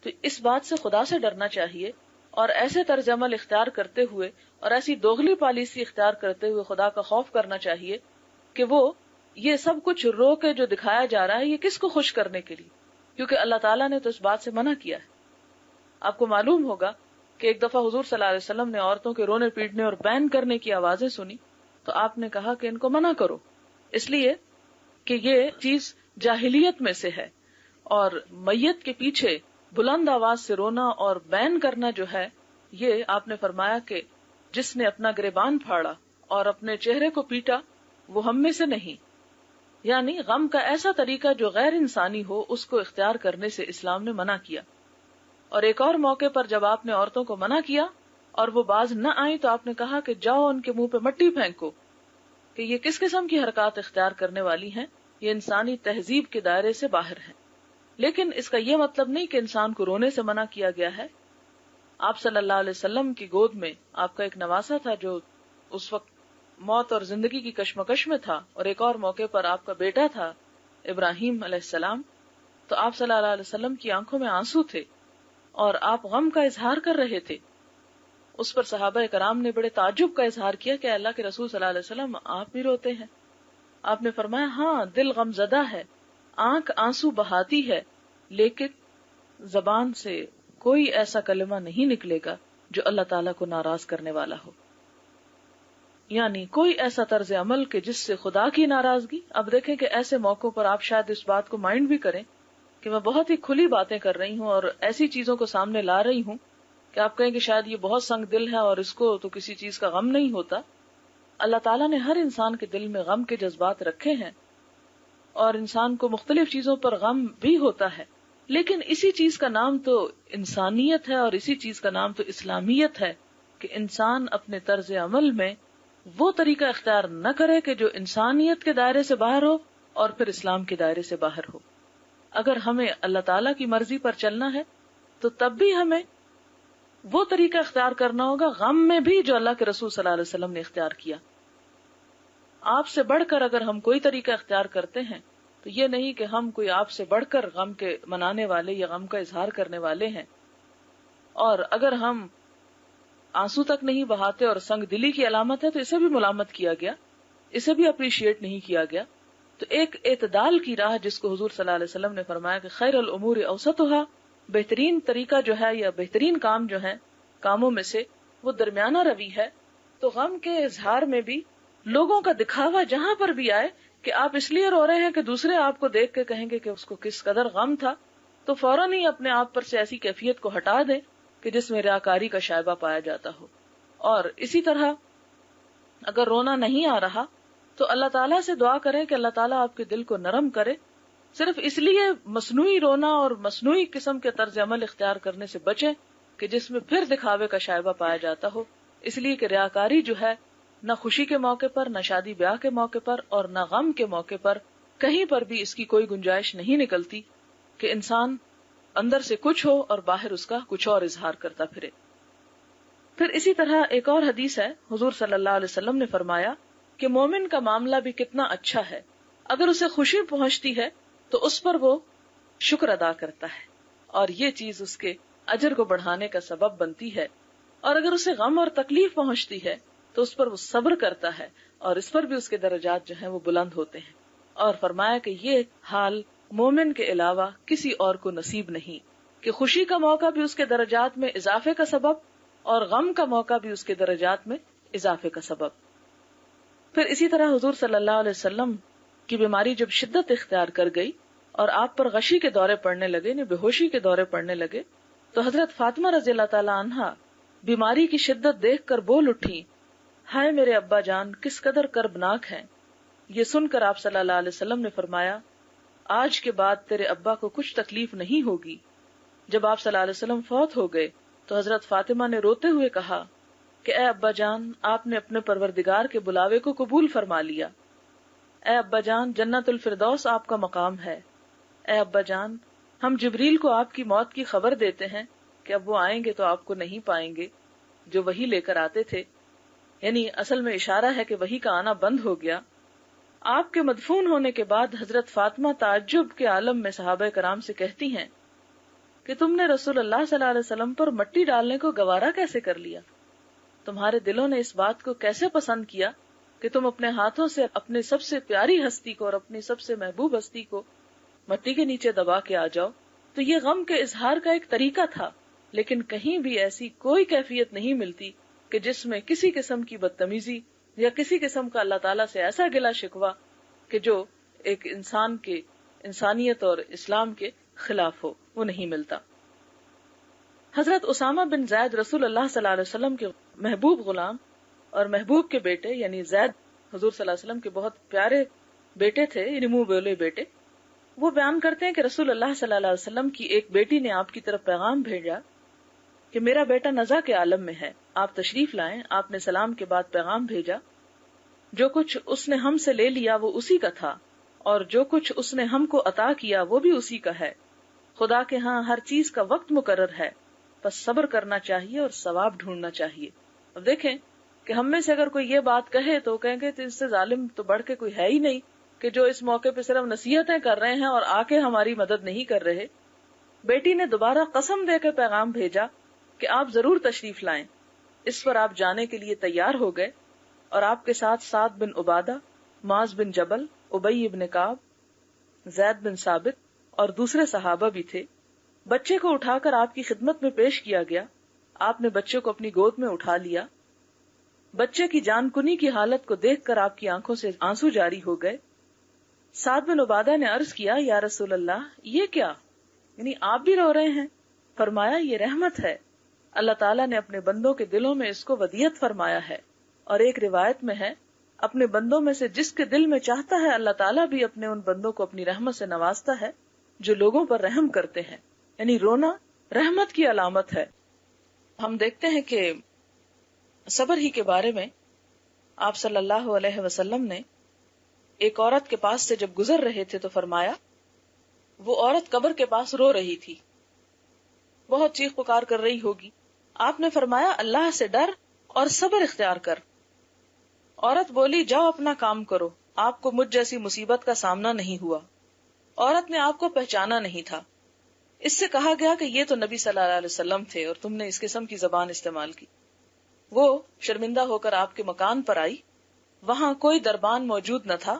تو اس بات سے خدا سے ڈرنا چاہیے اور ایسے طرز عمل اختیار کرتے ہوئے اور ایسی دوغلی پالیسی اختیار کرتے ہوئے خدا کا خوف کرنا چاہیے کہ وہ یہ سب کچھ رو کے جو دکھایا جا رہا ہے یہ کس کو خوش کرنے کے لیے، کیونکہ اللہ تعالیٰ نے تو اس بات سے منع کیا ہے۔ آپ کو معلوم ہوگا کہ ایک دفعہ حضور صلی اللہ علیہ وسلم نے عورتوں کے رونے پیٹنے اور بین کرنے کی آوازیں سنی تو آپ نے کہا کہ ان کو منع کرو، اس لیے کہ یہ چیز جاہلیت میں سے ہے، اور میت کے پیچھے بلند آواز سے رونا اور بین کرنا جو ہے یہ آپ نے فرمایا کہ جس نے اپنا گریبان پھاڑا اور اپنے چہرے کو پیٹا وہ ہم میں سے نہیں۔ یعنی غم کا ایسا طریقہ جو غیر انسانی ہو اس کو اختیار کرنے سے اسلام نے منع کیا۔ اور ایک اور موقع پر جب آپ نے عورتوں کو منع کیا اور وہ باز نہ آئی تو آپ نے کہا کہ جاؤ ان کے منہ پہ مٹی پھینکو، کہ یہ کس قسم کی حرکات اختیار کرنے والی ہیں، یہ انسانی تہذیب کے دائرے سے باہر ہیں۔ لیکن اس کا یہ مطلب نہیں کہ انسان کو رونے سے منع کیا گیا ہے۔ آپ صلی اللہ علیہ وسلم کی گود میں آپ کا ایک نواسا تھا جو اس وقت موت اور زندگی کی کشمکش میں تھا، اور ایک اور موقع پر آپ کا بیٹا تھا ابراہیم علیہ السلام، تو آپ صلی اللہ علیہ وسلم کی آنکھوں میں آنسو تھے اور آپ غم کا اظہار کر رہے تھے۔ اس پر صحابہ کرام نے بڑے تعجب کا اظہار کیا کہ اللہ کے رسول صلی اللہ علیہ وسلم آپ بھی روتے ہیں؟ آپ نے فرمایا ہاں، دل غم زدہ ہے، آنکھ آنسو بہاتی ہے، لیکن زبان سے کوئی ایسا کلمہ نہیں نکلے گا جو اللہ تعالیٰ کو ناراض کرنے والا ہو۔ یعنی کوئی ایسا طرز عمل کہ جس سے خدا کی ناراضگی. اب دیکھیں کہ ایسے موقعوں پر آپ شاید اس بات کو مائنڈ بھی کریں کہ میں بہت ہی کھلی باتیں کر رہی ہوں اور ایسی چیزوں کو سامنے لا رہی ہوں کہ آپ کہیں کہ شاید یہ بہت سنگ دل ہے اور اس کو تو کسی چیز کا غم نہیں ہوتا. اللہ تعالیٰ نے ہر انسان کے دل میں غم کے جذبات رکھے ہیں اور انسان کو مختلف چیزوں پر غم بھی ہوتا ہے، لیکن اسی چیز کا نام تو انسانیت ہے اور اسی چیز کا نام تو اسلامیت ہے کہ انسان اپنے طرز عمل میں وہ طریقہ اختیار نہ کرے کہ جو انسانیت کے دائرے سے باہر ہو اور پھر اسلام کے دائرے سے باہر ہو. اگر ہمیں اللہ تعالیٰ کی مرضی پر چلنا ہے تو تب بھی ہمیں وہ طریقہ اختیار کرنا ہوگا غم میں بھی جو اللہ کے رسول صلی اللہ علیہ وسلم نے اختیار کیا. آپ سے بڑھ کر اگر ہم کوئی طریقہ اختیار کرتے ہیں تو یہ نہیں کہ ہم کوئی آپ سے بڑھ کر غم کے منانے والے یا غم کا اظہار کرنے والے ہیں. اور اگر ہم آنسو تک نہیں بہاتے اور سنگ دلی کی علامت ہے تو اسے بھی ملامت کیا گیا، اسے بھی اپریشیٹ نہیں کیا گیا. تو ایک اعتدال کی راہ جس کو حضور صلی اللہ علیہ وسلم نے فرمایا کہ خیر الامور اوسطھا، بہترین طریقہ جو ہے یا بہترین کام جو ہے کاموں میں سے وہ درمیانہ روی ہے. تو غم کے اظہار میں بھی لوگوں کا دکھاوا جہاں پر بھی آئے کہ آپ اس لیے رو رہے ہیں کہ دوسرے آپ کو دیکھ کے کہیں گے کہ اس کو کس قدر غم تھا، تو فوراً ہی اپنے آپ پر سے ایسی کیفیت کو ہٹا دیں کہ جس میں ریاکاری کا شائبہ پایا جاتا ہو. اور اسی طرح اگر رونا نہیں آ رہا تو اللہ تعالیٰ سے دعا کریں کہ اللہ تعالیٰ آپ کے دل کو نرم کرے. صرف اس لیے مصنوعی رونا اور مصنوعی قسم کے طرز عمل اختیار کرنے سے بچیں کہ جس میں پھر دکھاوے کا شائبہ پایا جاتا ہو. اس لیے کہ ریاکاری جو ہے نہ خوشی کے موقع پر، نہ شادی بیاہ کے موقع پر اور نہ غم کے موقع پر کہیں پر بھی اس کی کوئی گنجائش نہیں نکلتی کہ انسان اندر سے کچھ ہو اور باہر اس کا کچھ اور اظہار کرتا پھرے. پھر اسی طرح ایک اور حدیث ہے، حضور صلی اللہ علیہ وسلم نے فرمایا کہ مومن کا معاملہ بھی کتنا اچھا ہے، اگر اسے خوشی پہنچتی ہے تو اس پر وہ شکر ادا کرتا ہے اور یہ چیز اس کے اجر کو بڑھانے کا سبب بنتی ہے، اور اگر اسے غم اور تکلیف پہنچتی ہے تو اس پر وہ صبر کرتا ہے اور اس پر بھی اس کے درجات جو ہیں وہ بلند ہوتے ہیں. اور فرمایا کہ یہ حال مومن کے علاوہ کسی اور کو نصیب نہیں کہ خوشی کا موقع بھی اس کے درجات میں اضافے کا سبب اور غم کا موقع بھی اس کے درجات میں اضافے کا سبب. پھر اسی طرح حضور صلی اللہ علیہ وسلم کی بیماری جب شدت اختیار کر گئی اور آپ پر غشی کے دورے پڑنے لگے، یعنی بے ہوشی کے دورے پڑنے لگے، تو حضرت فاطمہ رضی اللہ تعالی عنہا بیماری کی شدت دیکھ کر بول اٹھی، ہائے میرے ابا جان کس قدر کربناک ہیں. یہ سن کر آپ صلی اللہ علیہ وسلم نے فرمایا، آج کے بعد تیرے ابا کو کچھ تکلیف نہیں ہوگی. جب آپ صلی اللہ علیہ وسلم فوت ہو گئے تو حضرت فاطمہ نے روتے ہوئے کہا کہ اے ابا جان، آپ نے اپنے پروردگار کے بلاوے کو قبول فرما لیا. اے ابا جان، جنت الفردوس آپ کا مقام ہے. اے ابا جان، ہم جبریل کو آپ کی موت کی خبر دیتے ہیں کہ اب وہ آئیں گے تو آپ کو نہیں پائیں گے جو وہی لے کر آتے تھے. یعنی اصل میں اشارہ ہے کہ وہی کا آنا بند ہو گیا. آپ کے مدفون ہونے کے بعد حضرت فاطمہ تعجب کے عالم میں صحابہ کرام سے کہتی ہیں کہ تم نے رسول اللہ صلی اللہ علیہ وسلم پر مٹی ڈالنے کو گوارا کیسے کر لیا؟ تمہارے دلوں نے اس بات کو کیسے پسند کیا کہ تم اپنے ہاتھوں سے اپنے سب سے پیاری ہستی کو اور اپنی سب سے محبوب ہستی کو مٹی کے نیچے دبا کے آ جاؤ؟ تو یہ غم کے اظہار کا ایک طریقہ تھا، لیکن کہیں بھی ایسی کوئی کیفیت نہیں ملتی کہ جس میں کسی قسم کی بدتمیزی یا کسی قسم کا اللہ تعالیٰ سے ایسا گلا شکوہ کہ جو ایک انسان کے انسانیت اور اسلام کے خلاف ہو، وہ نہیں ملتا. حضرت اسامہ بن زید رسول اللہ صلی اللہ علیہ وسلم کے محبوب غلام اور محبوب کے بیٹے، یعنی زید حضور صلی اللہ علیہ وسلم کے بہت پیارے بیٹے تھے، یعنی منہ بولے بیٹے. وہ بیان کرتے ہیں کہ رسول اللہ صلی اللہ علیہ وسلم کی ایک بیٹی نے آپ کی طرف پیغام بھیجا کہ میرا بیٹا نزع کے عالم میں ہے، آپ تشریف لائیں. آپ نے سلام کے بعد پیغام بھیجا، جو کچھ اس نے ہم سے لے لیا وہ اسی کا تھا اور جو کچھ اس نے ہم کو عطا کیا وہ بھی اسی کا ہے. خدا کے ہاں ہر چیز کا وقت مقرر ہے، بس صبر کرنا چاہیے اور ثواب ڈھونڈنا چاہیے. اب دیکھیں کہ ہم میں سے اگر کوئی یہ بات کہے تو کہیں گے تو اس سے ظالم تو بڑھ کے کوئی ہے ہی نہیں کہ جو اس موقع پہ صرف نصیحتیں کر رہے ہیں اور آ کے ہماری مدد نہیں کر رہے. بیٹی نے دوبارہ قسم دے کے پیغام بھیجا کہ آپ ضرور تشریف لائیں. اس پر آپ جانے کے لیے تیار ہو گئے اور آپ کے ساتھ سعد بن عبادہ، معاذ بن جبل، ابی بن کعب، زید بن ثابت اور دوسرے صحابہ بھی تھے. بچے کو اٹھا کر آپ کی خدمت میں پیش کیا گیا. آپ نے بچے کو اپنی گود میں اٹھا لیا بچے کی جان کنی کی حالت کو دیکھ کر آپ کی آنکھوں سے آنسو جاری ہو گئے۔ سعد بن عبادہ نے عرض کیا، یا رسول اللہ، یہ کیا؟ یعنی آپ بھی رو رہے ہیں؟ فرمایا، یہ رحمت ہے، اللہ تعالیٰ نے اپنے بندوں کے دلوں میں اس کو ودیت فرمایا ہے۔ اور ایک روایت میں ہے، اپنے بندوں میں سے جس کے دل میں چاہتا ہے اللہ تعالیٰ بھی اپنے ان بندوں کو اپنی رحمت سے نوازتا ہے جو لوگوں پر رحم کرتے ہیں۔ یعنی رونا رحمت کی علامت ہے۔ ہم دیکھتے ہیں کہ صبر ہی کے بارے میں آپ صلی اللہ علیہ وسلم نے ایک عورت کے پاس سے جب گزر رہے تھے تو فرمایا، وہ عورت قبر کے پاس رو رہی تھی، بہت چیخ پکار کر رہی ہوگی۔ آپ نے فرمایا، اللہ سے ڈر اور صبر اختیار کر۔ عورت بولی، جاؤ اپنا کام کرو، آپ کو مجھ جیسی مصیبت کا سامنا نہیں ہوا۔ عورت نے آپ کو پہچانا نہیں تھا۔ اس سے کہا گیا کہ یہ تو نبی صلی اللہ علیہ وسلم تھے اور تم نے اس قسم کی زبان استعمال کی۔ وہ شرمندہ ہو کر آپ کے مکان پر آئی، وہاں کوئی دربان موجود نہ تھا۔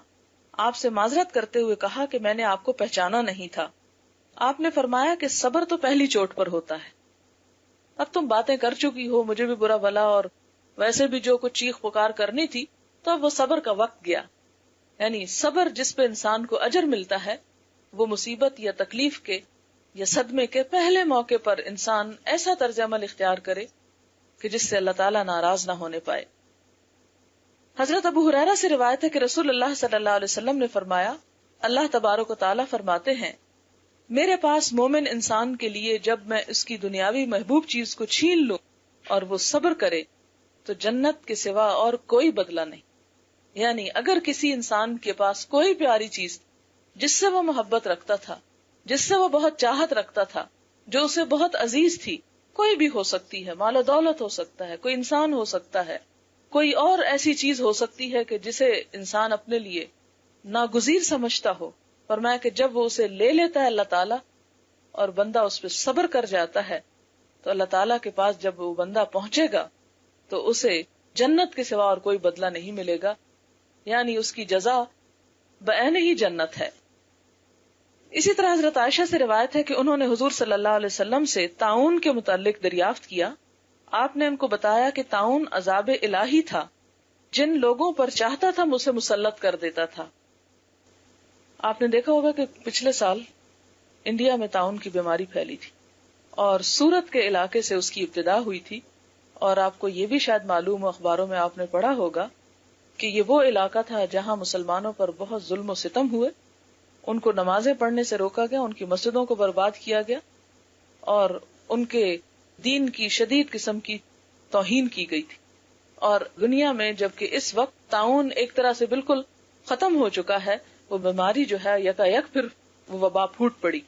آپ سے معذرت کرتے ہوئے کہا کہ میں نے آپ کو پہچانا نہیں تھا۔ آپ نے فرمایا کہ صبر تو پہلی چوٹ پر ہوتا ہے، اب تم باتیں کر چکی ہو، مجھے بھی برا بھلا اور ویسے بھی جو کچھ چیخ پکار کرنی تھی، تو اب وہ صبر کا وقت گیا۔ یعنی صبر جس پہ انسان کو اجر ملتا ہے، وہ مصیبت یا تکلیف کے یا صدمے کے پہلے موقع پر انسان ایسا طرز عمل اختیار کرے کہ جس سے اللہ تعالیٰ ناراض نہ ہونے پائے۔ حضرت ابو ہریرہ سے روایت ہے کہ رسول اللہ صلی اللہ علیہ وسلم نے فرمایا، اللہ تبارک و تعالیٰ فرماتے ہیں، میرے پاس مومن انسان کے لیے جب میں اس کی دنیاوی محبوب چیز کو چھین لوں اور وہ صبر کرے تو جنت کے سوا اور کوئی بدلہ نہیں۔ یعنی اگر کسی انسان کے پاس کوئی پیاری چیز جس سے وہ محبت رکھتا تھا، جس سے وہ بہت چاہت رکھتا تھا، جو اسے بہت عزیز تھی، کوئی بھی ہو سکتی ہے، مال و دولت ہو سکتا ہے، کوئی انسان ہو سکتا ہے، کوئی اور ایسی چیز ہو سکتی ہے کہ جسے انسان اپنے لیے ناگزیر سمجھتا ہو، فرمایا کہ جب وہ اسے لے لیتا ہے اللہ تعالیٰ اور بندہ اس پہ صبر کر جاتا ہے تو اللہ تعالیٰ کے پاس جب وہ بندہ پہنچے گا تو اسے جنت کے سوا اور کوئی بدلہ نہیں ملے گا، یعنی اس کی جزا بعین ہی جنت ہے۔ اسی طرح حضرت عائشہ سے روایت ہے کہ انہوں نے حضور صلی اللہ علیہ وسلم سے طاعون کے متعلق دریافت کیا۔ آپ نے ان کو بتایا کہ طاعون عذاب الہی تھا، جن لوگوں پر چاہتا تھا اسے مسلط کر دیتا تھا۔ آپ نے دیکھا ہوگا کہ پچھلے سال انڈیا میں طاعون کی بیماری پھیلی تھی اور سورت کے علاقے سے اس کی ابتدا ہوئی تھی، اور آپ کو یہ بھی شاید معلوم ہو، اخباروں میں آپ نے پڑھا ہوگا کہ یہ وہ علاقہ تھا جہاں مسلمانوں پر بہت ظلم و ستم ہوئے، ان کو نمازیں پڑھنے سے روکا گیا، ان کی مسجدوں کو برباد کیا گیا اور ان کے دین کی شدید قسم کی توہین کی گئی تھی۔ اور دنیا میں جبکہ اس وقت طاعون ایک طرح سے بالکل ختم ہو چکا ہے، وہ بیماری جو ہے یکا یک پھر وہ وبا پھوٹ پڑی۔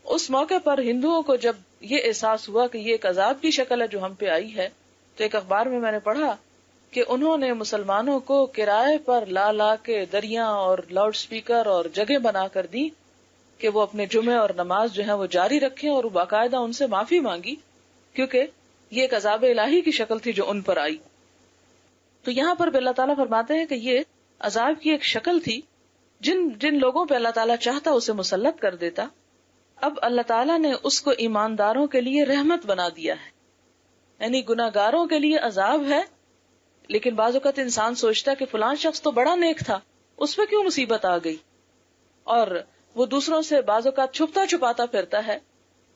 اس موقع پر ہندوؤں کو جب یہ احساس ہوا کہ یہ ایک عذاب کی شکل ہے جو ہم پہ آئی ہے، تو ایک اخبار میں نے پڑھا کہ انہوں نے مسلمانوں کو کرائے پر لا لا کے دریاں اور لاؤڈ سپیکر اور جگہ بنا کر دی کہ وہ اپنے جمعے اور نماز جو ہے وہ جاری رکھیں، اور باقاعدہ ان سے معافی مانگی، کیونکہ یہ ایک عذاب الہی کی شکل تھی جو ان پر آئی۔ تو یہاں پر بھی اللہ تعالیٰ فرماتے ہیں کہ یہ عذاب کی ایک شکل تھی، جن لوگوں پہ اللہ تعالیٰ چاہتا اسے مسلط کر دیتا۔ اب اللہ تعالیٰ نے اس کو ایمانداروں کے لیے رحمت بنا دیا ہے، یعنی گناہگاروں کے لیے عذاب ہے، لیکن بعض اوقات انسان سوچتا ہے کہ فلاں شخص تو بڑا نیک تھا، اس پہ کیوں مصیبت آ گئی، اور وہ دوسروں سے بعض اوقات چھپتا چھپاتا پھرتا ہے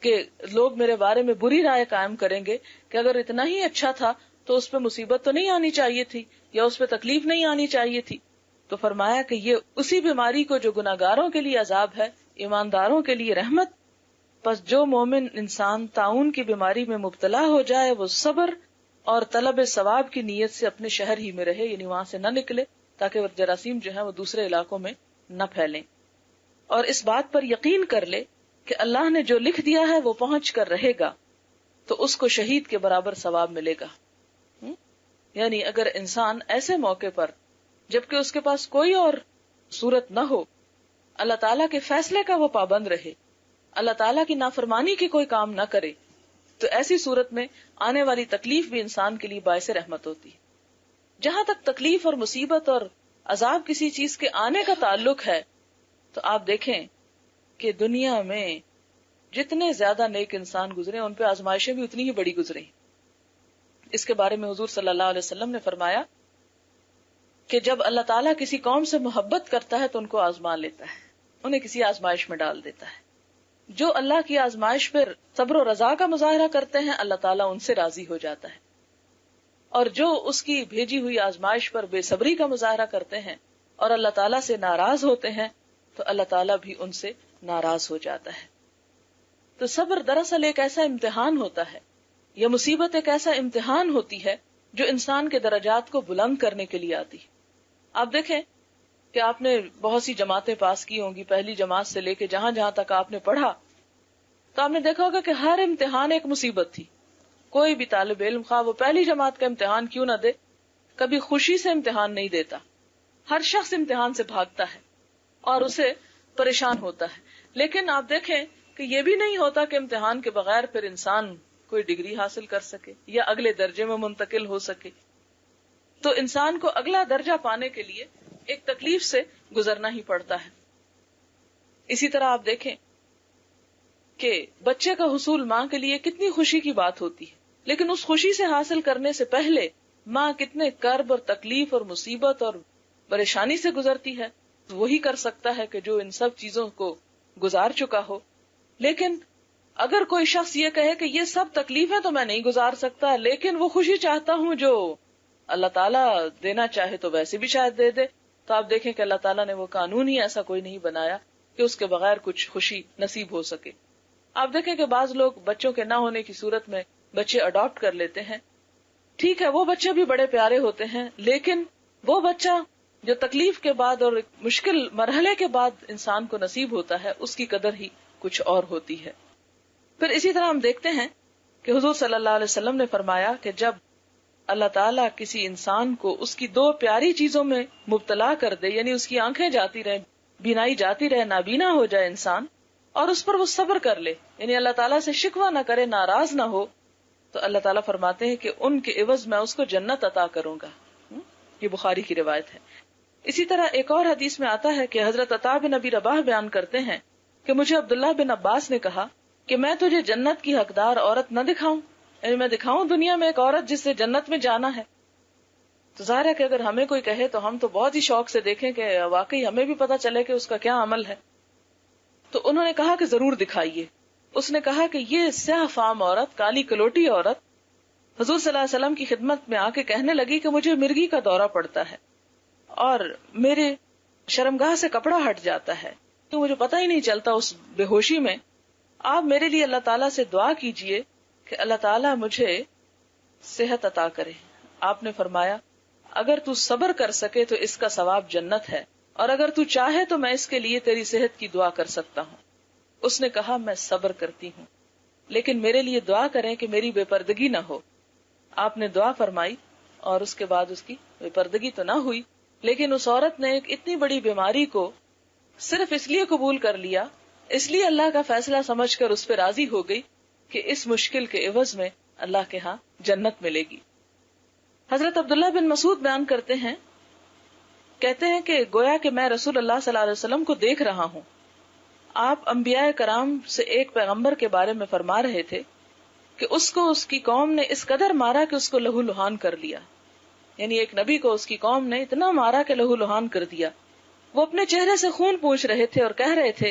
کہ لوگ میرے بارے میں بری رائے قائم کریں گے کہ اگر اتنا ہی اچھا تھا تو اس پہ مصیبت تو نہیں آنی چاہیے تھی یا اس پہ تکلیف نہیں آنی چاہیے تھی۔ تو فرمایا کہ یہ اسی بیماری کو جو گناہگاروں کے لیے عذاب ہے، ایمانداروں کے لیے رحمت۔ پس جو مومن انسان طاعون کی بیماری میں مبتلا ہو جائے وہ صبر اور طلب ثواب کی نیت سے اپنے شہر ہی میں رہے، یعنی وہاں سے نہ نکلے تاکہ وہ جراثیم جو ہے وہ دوسرے علاقوں میں نہ پھیلیں، اور اس بات پر یقین کر لے کہ اللہ نے جو لکھ دیا ہے وہ پہنچ کر رہے گا، تو اس کو شہید کے برابر ثواب ملے گا۔ یعنی اگر انسان ایسے موقع پر جبکہ اس کے پاس کوئی اور صورت نہ ہو، اللہ تعالیٰ کے فیصلے کا وہ پابند رہے، اللہ تعالیٰ کی نافرمانی کی کوئی کام نہ کرے، تو ایسی صورت میں آنے والی تکلیف بھی انسان کے لیے باعث رحمت ہوتی ہے۔ جہاں تک تکلیف اور مصیبت اور عذاب کسی چیز کے آنے کا تعلق ہے، تو آپ دیکھیں کہ دنیا میں جتنے زیادہ نیک انسان گزرے ان پہ آزمائشیں بھی اتنی ہی بڑی گزریں۔ اس کے بارے میں حضور صلی اللہ علیہ وسلم نے فرمایا کہ جب اللہ تعالیٰ کسی قوم سے محبت کرتا ہے تو ان کو آزما لیتا ہے، انہیں کسی آزمائش میں ڈال دیتا ہے. جو اللہ کی آزمائش پر صبر و رضا کا مظاہرہ کرتے ہیں اللہ تعالیٰ ان سے راضی ہو جاتا ہے، اور جو اس کی بھیجی ہوئی آزمائش پر بے صبری کا مظاہرہ کرتے ہیں اور اللہ تعالیٰ سے ناراض ہوتے ہیں تو اللہ تعالیٰ بھی ان سے ناراض ہو جاتا ہے. تو صبر دراصل ایک ایسا امتحان ہوتا ہے، یہ مصیبت ایک ایسا امتحان ہوتی ہے جو انسان کے درجات کو بلند کرنے کے لیے آتی ہے. آپ دیکھیں کہ آپ نے بہت سی جماعتیں پاس کی ہوں گی، پہلی جماعت سے لے کے جہاں جہاں تک آپ نے پڑھا تو آپ نے دیکھا ہوگا کہ ہر امتحان ایک مصیبت تھی. کوئی بھی طالب علم خواہ وہ پہلی جماعت کا امتحان کیوں نہ دے، کبھی خوشی سے امتحان نہیں دیتا. ہر شخص امتحان سے بھاگتا ہے اور اسے پریشان ہوتا ہے. لیکن آپ دیکھیں کہ یہ بھی نہیں ہوتا کہ امتحان کے بغیر پھر انسان کوئی ڈگری حاصل کر سکے یا اگلے درجے میں منتقل ہو سکے. تو انسان کو اگلا درجہ پانے کے لیے ایک تکلیف سے گزرنا ہی پڑتا ہے. اسی طرح آپ دیکھیں کہ بچے کا حصول ماں کے لیے کتنی خوشی کی بات ہوتی ہے، لیکن اس خوشی سے حاصل کرنے سے پہلے ماں کتنے کرب اور تکلیف اور مصیبت اور پریشانی سے گزرتی ہے. وہی کر سکتا ہے کہ جو ان سب چیزوں کو گزار چکا ہو. لیکن اگر کوئی شخص یہ کہے کہ یہ سب تکلیفیں تو میں نہیں گزار سکتا لیکن وہ خوشی چاہتا ہوں جو اللہ تعالیٰ دینا چاہے تو ویسے بھی شاید دے دے، تو آپ دیکھیں کہ اللہ تعالیٰ نے وہ قانون ہی ایسا کوئی نہیں بنایا کہ اس کے بغیر کچھ خوشی نصیب ہو سکے. آپ دیکھیں کہ بعض لوگ بچوں کے نہ ہونے کی صورت میں بچے اڈاپٹ کر لیتے ہیں. ٹھیک ہے وہ بچے بھی بڑے پیارے ہوتے ہیں، لیکن وہ بچہ جو تکلیف کے بعد اور مشکل مرحلے کے بعد انسان کو نصیب ہوتا ہے اس کی قدر ہی کچھ اور ہوتی ہے. پھر اسی طرح ہم دیکھتے ہیں کہ حضور صلی اللہ علیہ وسلم نے فرمایا کہ جب اللہ تعالیٰ کسی انسان کو اس کی دو پیاری چیزوں میں مبتلا کر دے، یعنی اس کی آنکھیں جاتی رہیں، بینائی جاتی رہے، نابینا ہو جائے انسان، اور اس پر وہ صبر کر لے، یعنی اللہ تعالیٰ سے شکوہ نہ کرے، ناراض نہ ہو، تو اللہ تعالیٰ فرماتے ہیں کہ ان کے عوض میں اس کو جنت عطا کروں گا. یہ بخاری کی روایت ہے. اسی طرح ایک اور حدیث میں آتا ہے کہ حضرت عطا بن ابی رباح بیان کرتے ہیں کہ مجھے عبداللہ بن عباس نے کہا کہ میں تجھے جنت کی حقدار عورت نہ دکھاؤں، یعنی میں دکھاؤں دنیا میں ایک عورت جس سے جنت میں جانا ہے. تو ظاہر ہے کہ اگر ہمیں کوئی کہے تو ہم تو بہت ہی شوق سے دیکھیں کہ واقعی ہمیں بھی پتا چلے کہ اس کا کیا عمل ہے. تو انہوں نے کہا کہ ضرور دکھائیے. اس نے کہا کہ یہ سیاہ فام عورت، کالی کلوٹی عورت حضور صلی اللہ علیہ وسلم کی خدمت میں آ کے کہنے لگی کہ مجھے مرگی کا دورہ پڑتا ہے اور میرے شرمگاہ سے کپڑا ہٹ جاتا ہے تو مجھے پتہ ہی نہیں چلتا اس بے ہوشی میں. آپ میرے لیے اللہ تعالیٰ سے دعا کیجئے کہ اللہ تعالیٰ مجھے صحت عطا کرے. آپ نے فرمایا اگر تو صبر کر سکے تو اس کا ثواب جنت ہے، اور اگر تو چاہے تو میں اس کے لیے تیری صحت کی دعا کر سکتا ہوں. اس نے کہا میں صبر کرتی ہوں لیکن میرے لیے دعا کریں کہ میری بے پردگی نہ ہو. آپ نے دعا فرمائی اور اس کے بعد اس کی بے پردگی تو نہ ہوئی، لیکن اس عورت نے ایک اتنی بڑی بیماری کو صرف اس لیے قبول کر لیا، اس لیے اللہ کا فیصلہ سمجھ کر اس پہ راضی ہو گئی کہ اس مشکل کے عوض میں اللہ کے ہاں جنت ملے گی. حضرت عبداللہ بن مسعود بیان کرتے ہیں، کہتے ہیں کہ گویا کہ میں رسول اللہ صلی اللہ علیہ وسلم کو دیکھ رہا ہوں. آپ انبیاء کرام سے ایک پیغمبر کے بارے میں فرما رہے تھے کہ اس کو اس کی قوم نے اس قدر مارا کہ اس کو لہو لہان کر لیا. یعنی ایک نبی کو اس کی قوم نے اتنا مارا کہ لہو لہان کر دیا. وہ اپنے چہرے سے خون پوچھ رہے تھے اور کہہ رہے تھے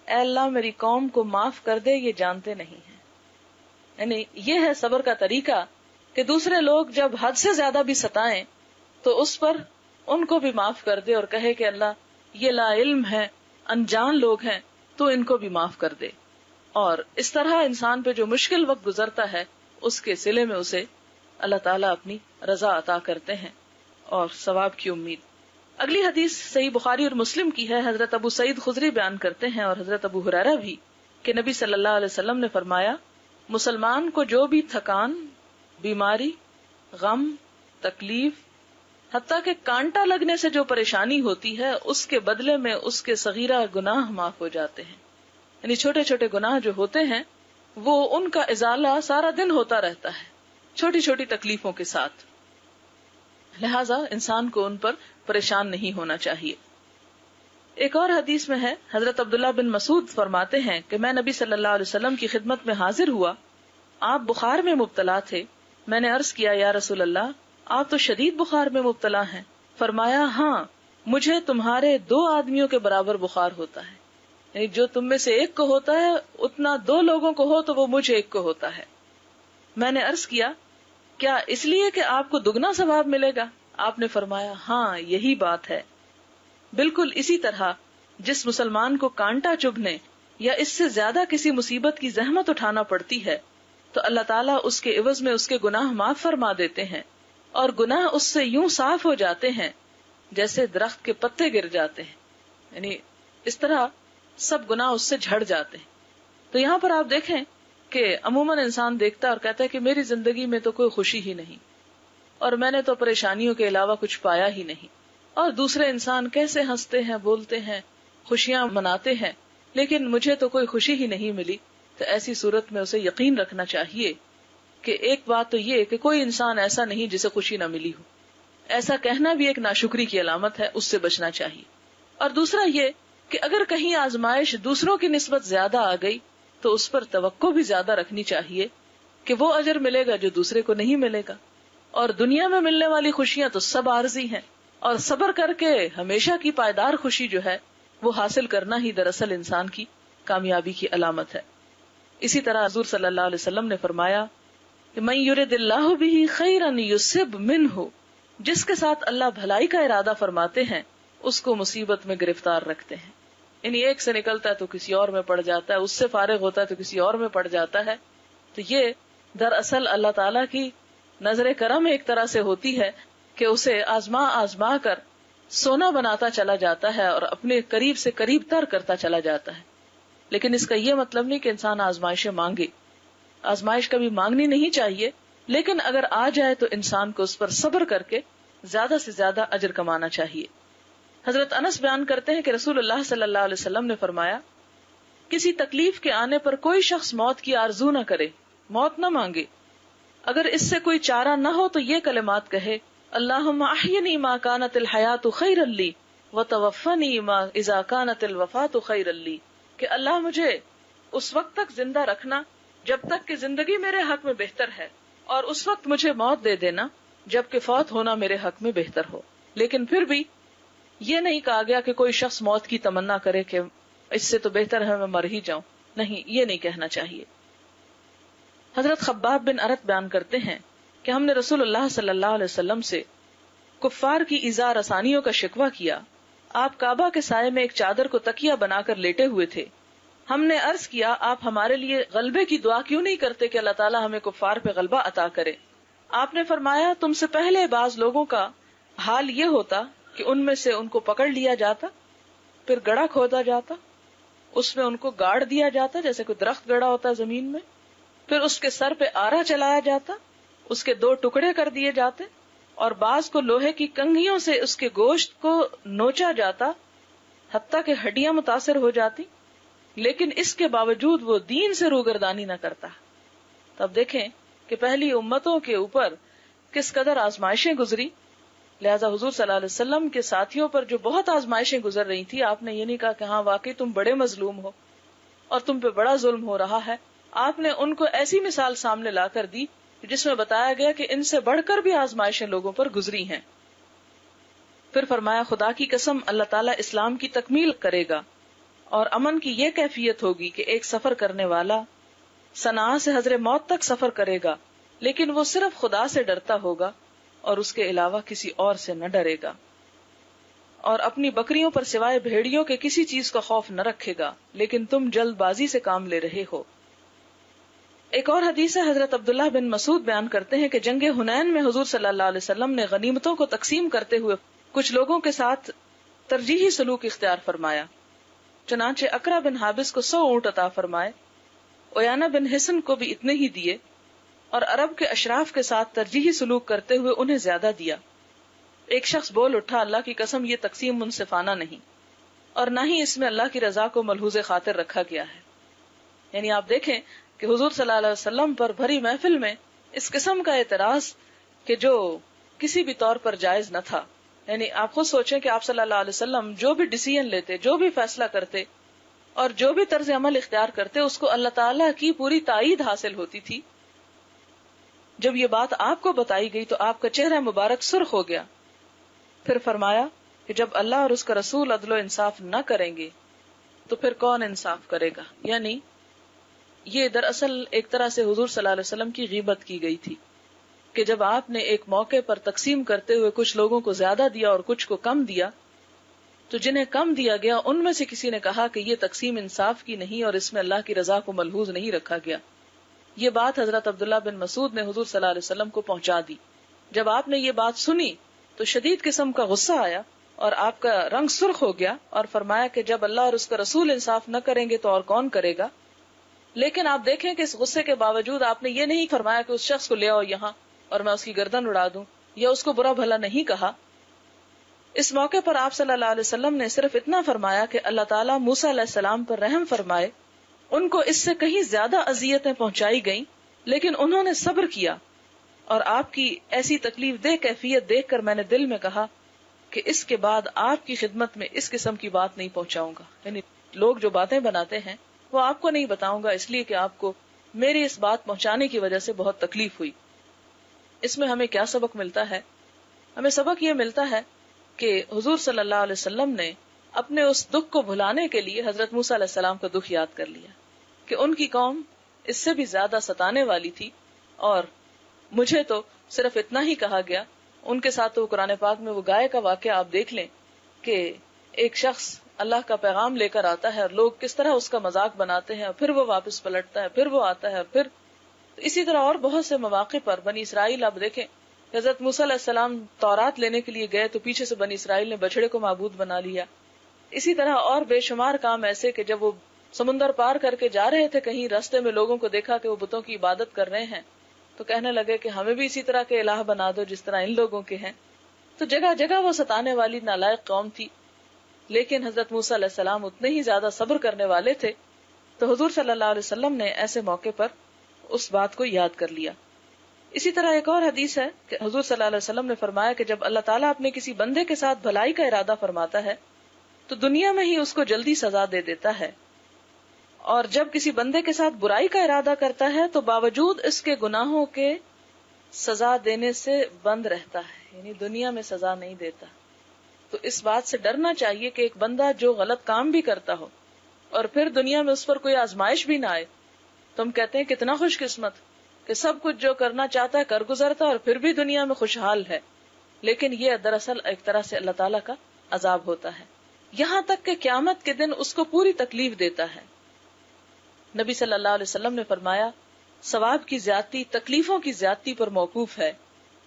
اے اللہ میری قوم کو معاف کر دے، یہ جانتے نہیں ہیں. یعنی یہ ہے صبر کا طریقہ کہ دوسرے لوگ جب حد سے زیادہ بھی ستائیں تو اس پر ان کو بھی معاف کر دے اور کہے کہ اللہ یہ لا علم ہے، انجان لوگ ہیں، تو ان کو بھی معاف کر دے. اور اس طرح انسان پہ جو مشکل وقت گزرتا ہے اس کے صلے میں اسے اللہ تعالیٰ اپنی رضا عطا کرتے ہیں اور ثواب کی امید. اگلی حدیث صحیح بخاری اور مسلم کی ہے. حضرت ابو سعید خدری بیان کرتے ہیں اور حضرت ابو ہریرہ بھی کہ نبی صلی اللہ علیہ وسلم نے فرمایا مسلمان کو جو بھی تھکان، بیماری، غم، تکلیف، حتیٰ کہ کانٹا لگنے سے جو پریشانی ہوتی ہے اس کے بدلے میں اس کے صغیرہ گناہ معاف ہو جاتے ہیں. یعنی چھوٹے چھوٹے گناہ جو ہوتے ہیں وہ ان کا ازالہ سارا دن ہوتا رہتا ہے چھوٹی چھوٹی تکلیفوں کے ساتھ، لہذا انسان کو ان پر پریشان نہیں ہونا چاہیے. ایک اور حدیث میں ہے، حضرت عبداللہ بن مسعود فرماتے ہیں کہ میں نبی صلی اللہ علیہ وسلم کی خدمت میں حاضر ہوا. آپ بخار میں مبتلا تھے میں نے عرض کیا یا رسول اللہ آپ تو شدید بخار میں مبتلا ہیں. فرمایا ہاں مجھے تمہارے 2 آدمیوں کے برابر بخار ہوتا ہے، یعنی جو تم میں سے ایک کو ہوتا ہے اتنا 2 لوگوں کو ہو تو وہ مجھے ایک کو ہوتا ہے. میں نے عرض کیا کیا اس لیے کہ آپ کو دگنا ثواب ملے گا؟ آپ نے فرمایا ہاں یہی بات ہے. بالکل اسی طرح جس مسلمان کو کانٹا چبھنے یا اس سے زیادہ کسی مصیبت کی زحمت اٹھانا پڑتی ہے تو اللہ تعالیٰ اس کے عوض میں اس کے گناہ معاف فرما دیتے ہیں، اور گناہ اس سے یوں صاف ہو جاتے ہیں جیسے درخت کے پتے گر جاتے ہیں، یعنی اس طرح سب گناہ اس سے جھڑ جاتے ہیں. تو یہاں پر آپ دیکھیں کہ عموماً انسان دیکھتا اور کہتا ہے کہ میری زندگی میں تو کوئی خوشی ہی نہیں، اور میں نے تو پریشانیوں کے علاوہ کچھ پایا ہی نہیں، اور دوسرے انسان کیسے ہنستے ہیں، بولتے ہیں، خوشیاں مناتے ہیں، لیکن مجھے تو کوئی خوشی ہی نہیں ملی. تو ایسی صورت میں اسے یقین رکھنا چاہیے کہ ایک بات تو یہ کہ کوئی انسان ایسا نہیں جسے خوشی نہ ملی ہو. ایسا کہنا بھی ایک ناشکری کی علامت ہے، اس سے بچنا چاہیے. اور دوسرا یہ کہ اگر کہیں آزمائش دوسروں کی نسبت زیادہ آ گئی تو اس پر توقع بھی زیادہ رکھنی چاہیے کہ وہ اجر ملے گا جو دوسرے کو نہیں ملے گا. اور دنیا میں ملنے والی خوشیاں تو سب عارضی ہیں، اور صبر کر کے ہمیشہ کی پائیدار خوشی جو ہے وہ حاصل کرنا ہی دراصل انسان کی کامیابی کی علامت ہے. اسی طرح حضور صلی اللہ علیہ وسلم نے فرمایا کہ من یرد اللہ بہ خیرا یصب منہ، جس کے ساتھ اللہ بھلائی کا ارادہ فرماتے ہیں اس کو مصیبت میں گرفتار رکھتے ہیں. یعنی ایک سے نکلتا ہے تو کسی اور میں پڑ جاتا ہے، اس سے فارغ ہوتا ہے تو کسی اور میں پڑ جاتا ہے. تو یہ دراصل اللہ تعالیٰ کی نظر کرم ایک طرح سے ہوتی ہے کہ اسے آزما آزما کر سونا بناتا چلا جاتا ہے اور اپنے قریب سے قریب تر کرتا چلا جاتا ہے. لیکن اس کا یہ مطلب نہیں کہ انسان آزمائشیں مانگے، آزمائش کبھی مانگنی نہیں چاہیے، لیکن اگر آ جائے تو انسان کو اس پر صبر کر کے زیادہ سے زیادہ اجر کمانا چاہیے. حضرت انس بیان کرتے ہیں کہ رسول اللہ صلی اللہ علیہ وسلم نے فرمایا کسی تکلیف کے آنے پر کوئی شخص موت کی آرزو نہ کرے، موت نہ مانگے. اگر اس سے کوئی چارہ نہ ہو تو یہ کلمات کہے اللہم احینی ما کانت الحیات خیرا لی وتوفنی ما اذا کانت الوفات خیرا لی، کہ اللہ مجھے اس وقت تک زندہ رکھنا جب تک کہ زندگی میرے حق میں بہتر ہے، اور اس وقت مجھے موت دے دینا جب کہ فوت ہونا میرے حق میں بہتر ہو. لیکن پھر بھی یہ نہیں کہا گیا کہ کوئی شخص موت کی تمنا کرے کہ اس سے تو بہتر ہے میں مر ہی جاؤں. نہیں، یہ نہیں کہنا چاہیے. حضرت خباب بن ارت بیان کرتے ہیں کہ ہم نے رسول اللہ صلی اللہ علیہ وسلم سے کفار کی ایذا رسانیوں کا شکوہ کیا. آپ کعبہ کے سائے میں ایک چادر کو تکیہ بنا کر لیٹے ہوئے تھے. ہم نے عرض کیا آپ ہمارے لیے غلبے کی دعا کیوں نہیں کرتے کہ اللہ تعالیٰ ہمیں کفار پہ غلبہ عطا کرے. آپ نے فرمایا تم سے پہلے بعض لوگوں کا حال یہ ہوتا کہ ان میں سے ان کو پکڑ لیا جاتا، پھر گڑھا کھودا جاتا، اس میں ان کو گاڑ دیا جاتا جیسے کوئی درخت گڑا ہوتا ہے زمین میں، پھر اس کے سر پہ آرا چلایا جاتا، اس کے 2 ٹکڑے کر دیے جاتے، اور بعض کو لوہے کی کنگھیوں سے اس کے گوشت کو نوچا جاتا حتیٰ کہ ہڈیاں متاثر ہو جاتی، لیکن اس کے باوجود وہ دین سے روگردانی نہ کرتا. تب دیکھیں کہ پہلی امتوں کے اوپر کس قدر آزمائشیں گزری. لہذا حضور صلی اللہ علیہ وسلم کے ساتھیوں پر جو بہت آزمائشیں گزر رہی تھی، آپ نے یہ نہیں کہا کہ ہاں واقعی تم بڑے مظلوم ہو اور تم پہ بڑا ظلم ہو رہا ہے. آپ نے ان کو ایسی مثال سامنے لا کر دی جس میں بتایا گیا کہ ان سے بڑھ کر بھی آزمائشیں لوگوں پر گزری ہیں. پھر فرمایا خدا کی قسم اللہ تعالیٰ اسلام کی تکمیل کرے گا اور امن کی یہ کیفیت ہوگی کہ ایک سفر کرنے والا صنعاء سے حضر موت تک سفر کرے گا، لیکن وہ صرف خدا سے ڈرتا ہوگا اور اس کے علاوہ کسی اور سے نہ ڈرے گا، اور اپنی بکریوں پر سوائے بھیڑیوں کے کسی چیز کا خوف نہ رکھے گا، لیکن تم جلد بازی سے کام لے رہے ہو. ایک اور حدیث ہے، حضرت عبداللہ بن مسعود بیان کرتے ہیں کہ جنگ حنین میں حضور صلی اللہ علیہ وسلم نے غنیمتوں کو تقسیم کرتے ہوئے کچھ لوگوں کے ساتھ ترجیحی سلوک اختیار فرمایا. چنانچہ اقرا بن حابس کو 100 اونٹ عطا فرمائے، اویانا بن حسن کو بھی اتنے ہی دیے، اور عرب کے اشراف کے ساتھ ترجیحی سلوک کرتے ہوئے انہیں زیادہ دیا. ایک شخص بول اٹھا اللہ کی قسم یہ تقسیم منصفانہ نہیں، اور نہ ہی اس میں اللہ کی رضا کو ملحوظ خاطر رکھا گیا ہے. یعنی آپ دیکھیں کہ حضور صلی اللہ علیہ وسلم پر بھری محفل میں اس قسم کا اعتراض کہ جو کسی بھی طور پر جائز نہ تھا. یعنی آپ خود سوچیں کہ آپ صلی اللہ علیہ وسلم جو بھی ڈیسیژن لیتے، جو بھی فیصلہ کرتے اور جو بھی طرز عمل اختیار کرتے، اس کو اللہ تعالیٰ کی پوری تائید حاصل ہوتی تھی. جب یہ بات آپ کو بتائی گئی تو آپ کا چہرہ مبارک سرخ ہو گیا. پھر فرمایا کہ جب اللہ اور اس کا رسول عدل و انصاف نہ کریں گے تو پھر کون انصاف کرے گا. یعنی یہ دراصل ایک طرح سے حضور صلی اللہ علیہ وسلم کی غیبت کی گئی تھی کہ جب آپ نے ایک موقع پر تقسیم کرتے ہوئے کچھ لوگوں کو زیادہ دیا اور کچھ کو کم دیا تو جنہیں کم دیا گیا ان میں سے کسی نے کہا کہ یہ تقسیم انصاف کی نہیں اور اس میں اللہ کی رضا کو ملحوظ نہیں رکھا گیا. یہ بات حضرت عبداللہ بن مسعود نے حضور صلی اللہ علیہ وسلم کو پہنچا دی. جب آپ نے یہ بات سنی تو شدید قسم کا غصہ آیا اور آپ کا رنگ سرخ ہو گیا اور فرمایا کہ جب اللہ اور اس کا رسول انصاف نہ کریں گے تو اور کون کرے گا. لیکن آپ دیکھیں کہ اس غصے کے باوجود آپ نے یہ نہیں فرمایا کہ اس شخص کو لے آؤ یہاں اور میں اس کی گردن اڑا دوں یا اس کو برا بھلا نہیں کہا. اس موقع پر آپ صلی اللہ علیہ وسلم نے صرف اتنا فرمایا کہ اللہ تعالیٰ موسیٰ علیہ السلام پر رحم فرمائے. ان کو اس سے کہیں زیادہ اذیتیں پہنچائی گئیں لیکن انہوں نے صبر کیا اور آپ کی ایسی تکلیف دہ کیفیت دیکھ کر میں نے دل میں کہا کہ اس کے بعد آپ کی خدمت میں اس قسم کی بات نہیں پہنچاؤں گا. یعنی لوگ جو باتیں بناتے ہیں وہ آپ کو نہیں بتاؤں گا اس لیے کہ آپ کو میری اس بات پہنچانے کی وجہ سے بہت تکلیف ہوئی. اس میں ہمیں کیا سبق ملتا ہے؟ ہمیں سبق یہ ملتا ہے کہ حضور صلی اللہ علیہ وسلم نے اپنے اس دکھ کو بھلانے کے لیے حضرت موسیٰ علیہ السلام کا دکھ یاد کر لیا کہ ان کی قوم اس سے بھی زیادہ ستانے والی تھی اور مجھے تو صرف اتنا ہی کہا گیا. ان کے ساتھ تو قرآن پاک میں وہ گائے کا واقعہ آپ دیکھ لیں کہ ایک شخص اللہ کا پیغام لے کر آتا ہے اور لوگ کس طرح اس کا مذاق بناتے ہیں، پھر وہ واپس پلٹتا ہے، پھر وہ آتا ہے، پھر اسی طرح اور بہت سے مواقع پر بنی اسرائیل آپ دیکھیں حضرت موسیٰ علیہ السلام تورات لینے کے لیے گئے تو پیچھے سے بنی اسرائیل نے بچڑے کو معبود بنا لیا. اسی طرح اور بے شمار کام ایسے کہ جب وہ سمندر پار کر کے جا رہے تھے کہیں راستے میں لوگوں کو دیکھا کہ وہ بتوں کی عبادت کر رہے ہیں تو کہنے لگے کہ ہمیں بھی اسی طرح کے الہ بنا دو جس طرح ان لوگوں کے ہیں. تو جگہ جگہ وہ ستانے والی نالائق قوم تھی لیکن حضرت موسیٰ علیہ السلام اتنے ہی زیادہ صبر کرنے والے تھے. تو حضور صلی اللہ علیہ وسلم نے ایسے موقع پر اس بات کو یاد کر لیا. اسی طرح ایک اور حدیث ہے کہ حضور صلی اللہ علیہ وسلم نے فرمایا کہ جب اللہ تعالیٰ اپنے کسی بندے کے ساتھ بھلائی کا ارادہ فرماتا ہے تو دنیا میں ہی اس کو جلدی سزا دے دیتا ہے اور جب کسی بندے کے ساتھ برائی کا ارادہ کرتا ہے تو باوجود اس کے گناہوں کے سزا دینے سے بند رہتا ہے، یعنی دنیا میں سزا نہیں دیتا. تو اس بات سے ڈرنا چاہیے کہ ایک بندہ جو غلط کام بھی کرتا ہو اور پھر دنیا میں اس پر کوئی آزمائش بھی نہ آئے تو ہم کہتے ہیں کتنا خوش قسمت کہ سب کچھ جو کرنا چاہتا ہے کر گزرتا اور پھر بھی دنیا میں خوشحال ہے. لیکن یہ دراصل ایک طرح سے اللہ تعالیٰ کا عذاب ہوتا ہے یہاں تک کہ قیامت کے دن اس کو پوری تکلیف دیتا ہے. نبی صلی اللہ علیہ وسلم نے فرمایا ثواب کی زیادتی تکلیفوں کی زیادتی پر موقوف ہے.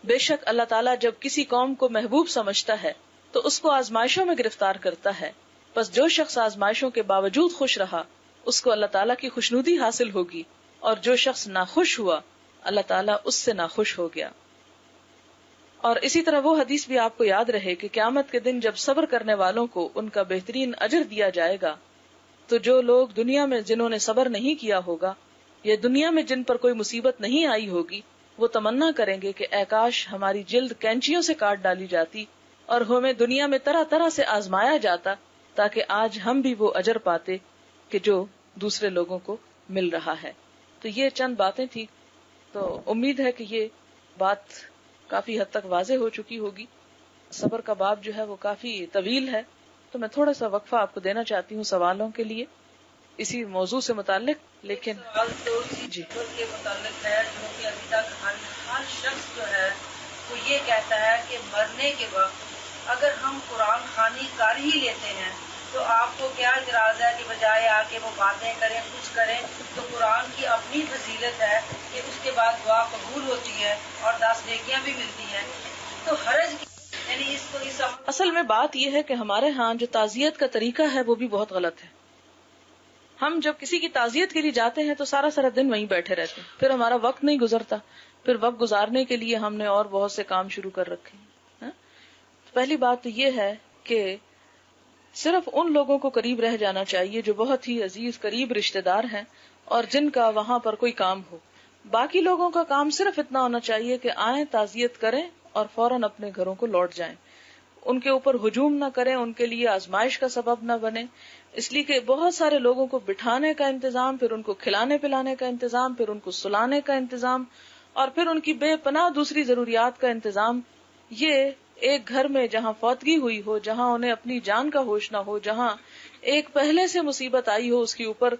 بے شک اللہ تعالیٰ جب کسی قوم کو محبوب سمجھتا ہے تو اس کو آزمائشوں میں گرفتار کرتا ہے. بس جو شخص آزمائشوں کے باوجود خوش رہا اس کو اللہ تعالیٰ کی خوشنودی حاصل ہوگی اور جو شخص ناخوش ہوا اللہ تعالیٰ اس سے ناخوش ہو گیا. اور اسی طرح وہ حدیث بھی آپ کو یاد رہے کہ قیامت کے دن جب صبر کرنے والوں کو ان کا بہترین اجر دیا جائے گا تو جو لوگ دنیا میں جنہوں نے صبر نہیں کیا ہوگا یا دنیا میں جن پر کوئی مصیبت نہیں آئی ہوگی وہ تمنا کریں گے کہ اے کاش ہماری جلد کینچیوں سے کاٹ ڈالی جاتی اور ہمیں دنیا میں طرح طرح سے آزمایا جاتا تاکہ آج ہم بھی وہ اجر پاتے کہ جو دوسرے لوگوں کو مل رہا ہے. تو یہ چند باتیں تھی. تو امید ہے کہ یہ بات کافی حد تک واضح ہو چکی ہوگی. صبر کا باب جو ہے وہ کافی طویل ہے تو میں تھوڑا سا وقفہ آپ کو دینا چاہتی ہوں سوالوں کے لیے اسی موضوع سے متعلق. لیکن جی کے متعلق ہے جو کہ ابھی تک ہر شخص جو ہے وہ یہ کہتا ہے کہ مرنے کے وقت اگر ہم قرآن خوانی کر ہی لیتے ہیں تو آپ کو کیا اعتراض ہے کہ بجائے آ کے وہ باتیں کریں کچھ کریں. تو قرآن کی اپنی فضیلت ہے کہ اس کے بعد دعا قبول ہوتی ہے اور 10 نیکیاں بھی ملتی ہیں. تو حرج یعنی اس کو اصل میں بات یہ ہے کہ ہمارے ہاں جو تعزیت کا طریقہ ہے وہ بھی بہت غلط ہے. ہم جب کسی کی تعزیت کے لیے جاتے ہیں تو سارا دن وہیں بیٹھے رہتے ہیں، پھر ہمارا وقت نہیں گزرتا، پھر وقت گزارنے کے لیے ہم نے اور بہت سے کام شروع کر رکھے ہیں. پہلی بات تو یہ ہے کہ صرف ان لوگوں کو قریب رہ جانا چاہیے جو بہت ہی عزیز قریب رشتہ دار ہیں اور جن کا وہاں پر کوئی کام ہو. باقی لوگوں کا کام صرف اتنا ہونا چاہیے کہ آئیں تعزیت کریں اور فوراً اپنے گھروں کو لوٹ جائیں. ان کے اوپر ہجوم نہ کریں، ان کے لیے آزمائش کا سبب نہ بنے، اس لیے کہ بہت سارے لوگوں کو بٹھانے کا انتظام، پھر ان کو کھلانے پلانے کا انتظام، پھر ان کو سلانے کا انتظام اور پھر ان کی بے پناہ دوسری ضروریات کا انتظام. یہ ایک گھر میں جہاں فوتگی ہوئی ہو، جہاں انہیں اپنی جان کا ہوش نہ ہو، جہاں ایک پہلے سے مصیبت آئی ہو، اس کے اوپر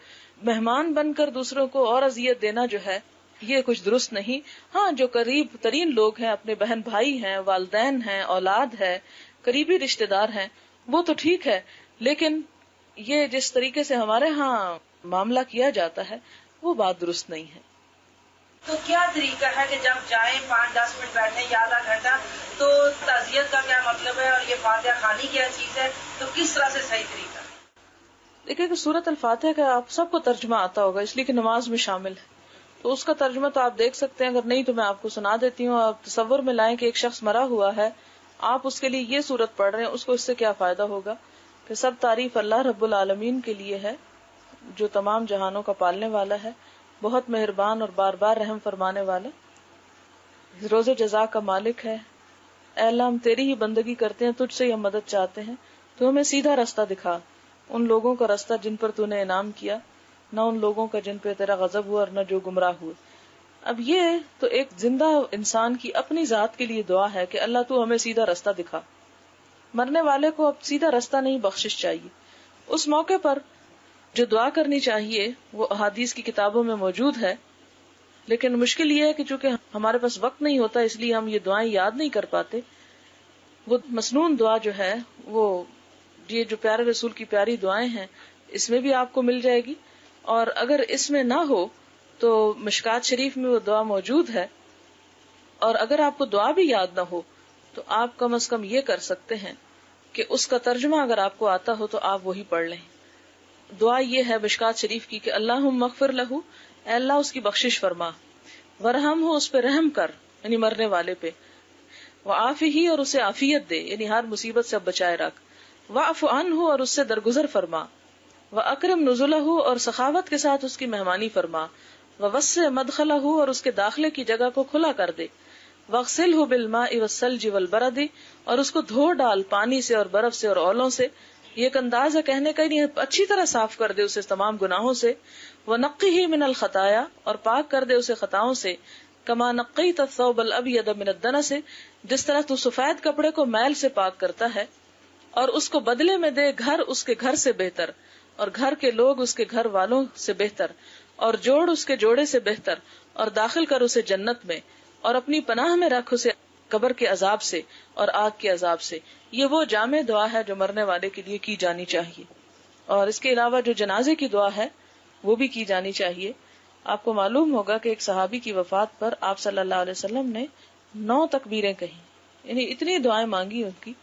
مہمان بن کر دوسروں کو اور اذیت دینا جو ہے یہ کچھ درست نہیں. ہاں جو قریب ترین لوگ ہیں، اپنے بہن بھائی ہیں، والدین ہیں، اولاد ہے، قریبی رشتہ دار ہیں، وہ تو ٹھیک ہے، لیکن یہ جس طریقے سے ہمارے ہاں معاملہ کیا جاتا ہے وہ بات درست نہیں ہے. تو کیا طریقہ ہے کہ جب جائیں 5-10 منٹ بیٹھیں یا آدھا گھنٹہ، تو تعزیت کا کیا مطلب ہے اور یہ فاتحہ خوانی کیا چیز ہے، تو کس طرح سے صحیح طریقہ ہے؟ دیکھیں کہ سورۃ الفاتحہ کا آپ سب کو ترجمہ آتا ہوگا، اس لیے کہ نماز میں شامل ہے، تو اس کا ترجمہ تو آپ دیکھ سکتے ہیں. اگر نہیں تو میں آپ کو سنا دیتی ہوں. آپ تصور میں لائیں کہ ایک شخص مرا ہوا ہے، آپ اس کے لیے یہ سورت پڑھ رہے ہیں، اس کو اس سے کیا فائدہ ہوگا کہ سب تعریف اللہ رب العالمین کے لیے ہے جو تمام جہانوں کا پالنے والا ہے، بہت مہربان اور بار بار رحم فرمانے والا، روز جزا کا مالک ہے. اے اللہ ہم تیری ہی بندگی کرتے ہیں، تجھ سے ہی ہم مدد چاہتے ہیں، تو ہمیں سیدھا راستہ دکھا، ان لوگوں کا راستہ جن پر تو نے انعام کیا، نہ ان لوگوں کا جن پہ تیرا غضب ہوا اور نہ جو گمراہ ہوئے. اب یہ تو ایک زندہ انسان کی اپنی ذات کے لیے دعا ہے کہ اللہ تو ہمیں سیدھا راستہ دکھا. مرنے والے کو اب سیدھا راستہ نہیں، بخشش چاہیے. اس موقع پر جو دعا کرنی چاہیے وہ احادیث کی کتابوں میں موجود ہے، لیکن مشکل یہ ہے کہ چونکہ ہمارے پاس وقت نہیں ہوتا اس لیے ہم یہ دعائیں یاد نہیں کر پاتے. وہ مسنون دعا جو ہے، وہ یہ جو پیارے رسول کی پیاری دعائیں ہیں اس میں بھی آپ کو مل جائے گی، اور اگر اس میں نہ ہو تو مشکات شریف میں وہ دعا موجود ہے. اور اگر آپ کو دعا بھی یاد نہ ہو تو آپ کم از کم یہ کر سکتے ہیں کہ اس کا ترجمہ اگر آپ کو آتا ہو تو آپ وہی پڑھ لیں. دعا یہ ہے مشکات شریف کی کہ اللہم اغفر لہ، اے اللہ اس کی بخشش فرما، ورحم ہو اس پہ رحم کر یعنی مرنے والے پہ، وعافہ اور اسے عافیت دے یعنی ہر مصیبت سے بچائے رکھ، واعف عنہ اور اس سے درگزر فرما، واکرم نزلہ اور سخاوت کے ساتھ اس کی مہمانی فرما، ووسع مدخلہ اور اس کے داخلے کی جگہ کو کھلا کر دے، واغسلہ بالماء والثلج والبرد اور اس کو دھو ڈال پانی سے اور برف سے اور اولوں سے. یہ ایک انداز ہے کہنے کا نہیں، اچھی طرح صاف کر دے اسے تمام گناہوں سے. وَنَقِّهِ مِنَ الْخَطَايَا اور پاک کر دے اسے خطاؤں سے. كَمَا نَقَّيْتَ الثَّوْبَ الْأَبْيَضَ مِنَ الدَّنَسِ جس طرح تو سفید کپڑے کو میل سے پاک کرتا ہے، اور اس کو بدلے میں دے گھر اس کے گھر سے بہتر، اور گھر کے لوگ اس کے گھر والوں سے بہتر، اور جوڑ اس کے جوڑے سے بہتر، اور داخل کر اسے جنت میں، اور اپنی پناہ میں رکھ اسے قبر کے عذاب سے اور آگ کے عذاب سے. یہ وہ جامع دعا ہے جو مرنے والے کے لیے کی جانی چاہیے. اور اس کے علاوہ جو جنازے کی دعا ہے وہ بھی کی جانی چاہیے. آپ کو معلوم ہوگا کہ ایک صحابی کی وفات پر آپ صلی اللہ علیہ وسلم نے 9 تکبیریں کہیں، یعنی اتنی دعائیں مانگی ان کی.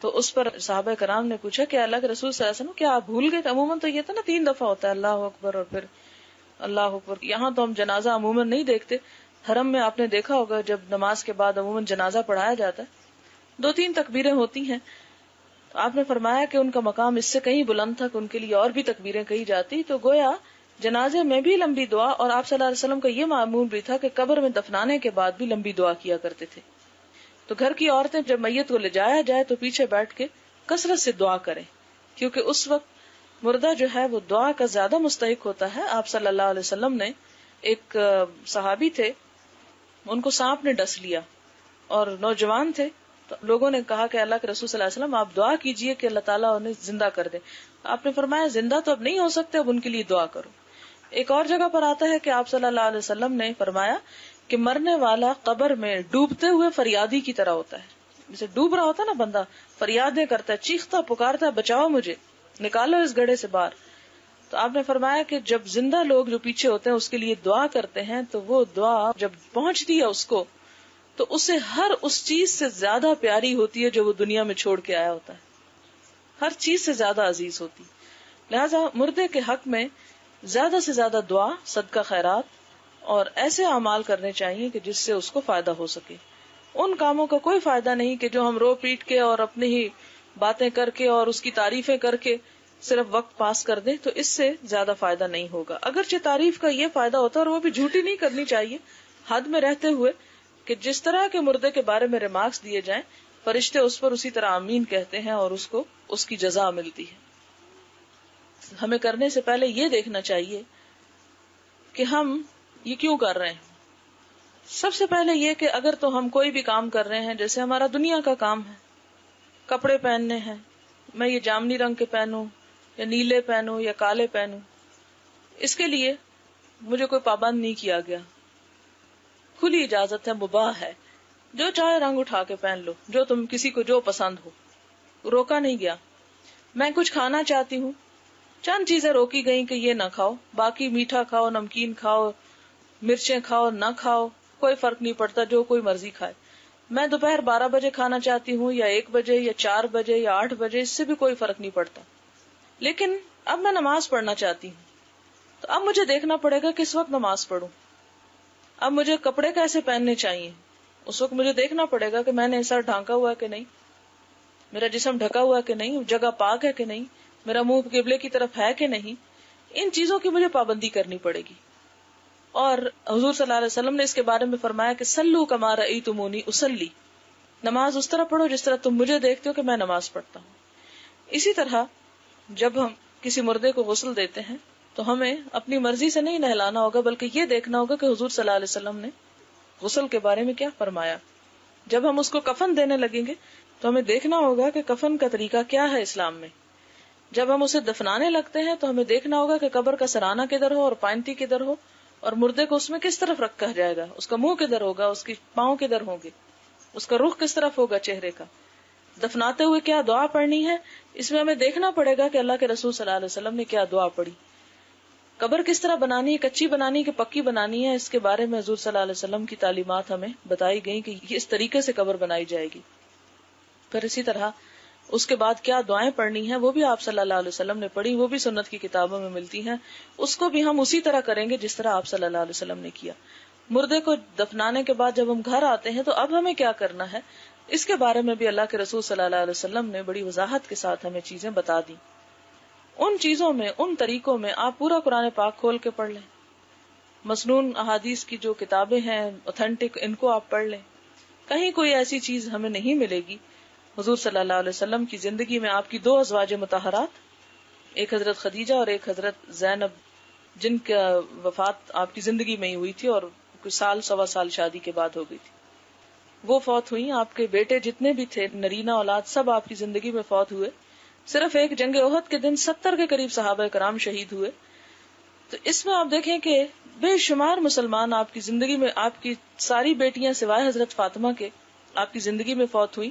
تو اس پر صحابہ کرام نے پوچھا کہ اللہ کے رسول صلی اللہ علیہ وسلم کیا آپ بھول گئے؟ عموماً تو یہ تھا نا 3 دفعہ ہوتا ہے اللہ اکبر اور پھر اللہ اکبر. یہاں تو ہم جنازہ عموماً نہیں دیکھتے، حرم میں آپ نے دیکھا ہوگا جب نماز کے بعد عموماً جنازہ پڑھایا جاتا ہے 2-3 تکبیریں ہوتی ہیں. آپ نے فرمایا کہ ان کا مقام اس سے کہیں بلند تھا کہ ان کے لیے اور بھی تکبیریں کہی جاتی. تو گویا جنازے میں بھی لمبی دعا، اور آپ صلی اللہ علیہ وسلم کا یہ معمول بھی تھا کہ قبر میں دفنانے کے بعد بھی لمبی دعا کیا کرتے تھے. تو گھر کی عورتیں جب میت کو لے جایا جائے تو پیچھے بیٹھ کے کثرت سے دعا کریں، کیونکہ اس وقت مردہ جو ہے وہ دعا کا زیادہ مستحق ہوتا ہے. آپ صلی اللہ علیہ وسلم نے ایک صحابی تھے، ان کو سانپ نے ڈس لیا اور نوجوان تھے، تو لوگوں نے کہا کہ اللہ کے رسول صلی اللہ علیہ وسلم آپ دعا کیجئے کہ اللہ تعالیٰ انہیں زندہ کر دے. آپ نے فرمایا زندہ تو اب نہیں ہو سکتے، اب ان کے لیے دعا کرو. ایک اور جگہ پر آتا ہے کہ آپ صلی اللہ علیہ وسلم نے فرمایا کہ مرنے والا قبر میں ڈوبتے ہوئے فریادی کی طرح ہوتا ہے. جیسے ڈوب رہا ہوتا ہے نا بندہ، فریادیں کرتا ہے، چیختا پکارتا ہے بچاؤ مجھے، نکالو اس گڑھے سے باہر. تو آپ نے فرمایا کہ جب زندہ لوگ جو پیچھے ہوتے ہیں اس کے لیے دعا کرتے ہیں تو وہ دعا جب پہنچتی ہے اس کو تو اسے ہر اس چیز سے زیادہ پیاری ہوتی ہے جو وہ دنیا میں چھوڑ کے آیا ہوتا ہے، ہر چیز سے زیادہ عزیز ہوتی. لہذا مردے کے حق میں زیادہ سے زیادہ دعا، صدقہ خیرات اور ایسے اعمال کرنے چاہیے کہ جس سے اس کو فائدہ ہو سکے. ان کاموں کا کوئی فائدہ نہیں کہ جو ہم رو پیٹ کے اور اپنی ہی باتیں کر کے اور اس کی تعریفیں کر کے صرف وقت پاس کر دیں، تو اس سے زیادہ فائدہ نہیں ہوگا. اگرچہ تعریف کا یہ فائدہ ہوتا ہے اور وہ بھی جھوٹی نہیں کرنی چاہیے، حد میں رہتے ہوئے، کہ جس طرح کے مردے کے بارے میں ریمارکس دیے جائیں فرشتے اس پر اسی طرح آمین کہتے ہیں اور اس کو اس کی جزا ملتی ہے. ہمیں کرنے سے پہلے یہ دیکھنا چاہیے کہ ہم یہ کیوں کر رہے ہیں. سب سے پہلے یہ کہ اگر تو ہم کوئی بھی کام کر رہے ہیں، جیسے ہمارا دنیا کا کام ہے، کپڑے پہننے ہیں، میں یہ جامنی رنگ کے پہنوں یا نیلے پہنوں یا کالے پہنوں، اس کے لیے مجھے کوئی پابند نہیں کیا گیا، کھلی اجازت ہے، مباح ہے، جو چاہے رنگ اٹھا کے پہن لو، جو تم کسی کو جو پسند ہو، روکا نہیں گیا۔ میں کچھ کھانا چاہتی ہوں، چند چیزیں روکی گئیں کہ یہ نہ کھاؤ، باقی میٹھا کھاؤ، نمکین کھاؤ، مرچیں کھاؤ، نہ کھاؤ، کوئی فرق نہیں پڑتا، جو کوئی مرضی کھائے۔ میں دوپہر 12 بجے کھانا چاہتی ہوں یا 1 بجے یا 4 بجے یا 8 بجے، اس سے بھی کوئی فرق نہیں پڑتا۔ لیکن اب میں نماز پڑھنا چاہتی ہوں، تو اب مجھے دیکھنا پڑے گا کس وقت نماز پڑھوں، اب مجھے کپڑے کیسے پہننے چاہیے، اس وقت مجھے دیکھنا پڑے گا کہ میں نے سر ڈھانکا ہوا ہے کہ نہیں، میرا جسم ڈھکا ہوا ہے کہ نہیں، جگہ پاک ہے کہ نہیں، میرا منہ قبلے کی طرف ہے کہ نہیں، ان چیزوں کی مجھے پابندی کرنی پڑے گی۔ اور حضور صلی اللہ علیہ وسلم نے اس کے بارے میں فرمایا کہ سلو کما رأیتمونی اصلی، نماز اس طرح پڑھو جس طرح تم مجھے دیکھتے ہو کہ میں نماز پڑھتا ہوں۔ اسی طرح جب ہم کسی مردے کو غسل دیتے ہیں تو ہمیں اپنی مرضی سے نہیں نہلانا ہوگا، بلکہ یہ دیکھنا ہوگا کہ حضور صلی اللہ علیہ وسلم نے غسل کے بارے میں کیا فرمایا۔ جب ہم اس کو کفن دینے لگیں گے تو ہمیں دیکھنا ہوگا کہ کفن کا طریقہ کیا ہے اسلام میں۔ جب ہم اسے دفنانے لگتے ہیں تو ہمیں دیکھنا ہوگا کہ قبر کا سرانہ کدھر ہو اور پائنتی کدھر ہو، اور مردے کو اس میں کس طرف رکھا جائے گا، اس کا منہ کدھر ہوگا، اس کی پاؤں کدھر ہوں گے، اس کا رخ کس طرف ہوگا چہرے کا، دفناتے ہوئے کیا دعا پڑھنی ہے، اس میں ہمیں دیکھنا پڑے گا کہ اللہ کے رسول صلی اللہ علیہ وسلم نے کیا دعا پڑھی۔ قبر کس طرح بنانی ہے، کچی بنانی ہے کہ پکی بنانی ہے، اس کے بارے میں حضور صلی اللہ علیہ وسلم کی تعلیمات ہمیں بتائی گئی کہ اس طریقے سے قبر بنائی جائے گی۔ پھر اسی طرح اس کے بعد کیا دعائیں پڑھنی ہیں وہ بھی آپ صلی اللہ علیہ وسلم نے پڑھی، وہ بھی سنت کی کتابوں میں ملتی ہیں، اس کو بھی ہم اسی طرح کریں گے جس طرح آپ صلی اللہ علیہ وسلم نے کیا۔ مردے کو دفنانے کے بعد جب ہم گھر آتے ہیں تو اب ہمیں کیا کرنا ہے، اس کے بارے میں بھی اللہ کے رسول صلی اللہ علیہ وسلم نے بڑی وضاحت کے ساتھ ہمیں چیزیں بتا دی۔ ان چیزوں میں، ان طریقوں میں آپ پورا قرآن پاک کھول کے پڑھ لیں، مسنون احادیث کی جو کتابیں ہیں اوتھینٹک، ان کو آپ پڑھ لیں، کہیں کوئی ایسی چیز ہمیں نہیں ملے گی۔ حضور صلی اللہ علیہ وسلم کی زندگی میں آپ کی 2 ازواج مطہرات، ایک حضرت خدیجہ اور ایک حضرت زینب، جن کا وفات آپ کی زندگی میں ہی ہوئی تھی اور کچھ سال، 1.25 سال شادی کے بعد ہو گئی تھی، وہ فوت ہوئی۔ آپ کے بیٹے جتنے بھی تھے، نرینہ اولاد، سب آپ کی زندگی میں فوت ہوئے۔ صرف ایک جنگ احد کے دن 70 کے قریب صحابہ کرام شہید ہوئے۔ تو اس میں آپ دیکھیں کہ بے شمار مسلمان آپ کی زندگی میں، آپ کی ساری بیٹیاں سوائے حضرت فاطمہ کے آپ کی زندگی میں فوت ہوئی۔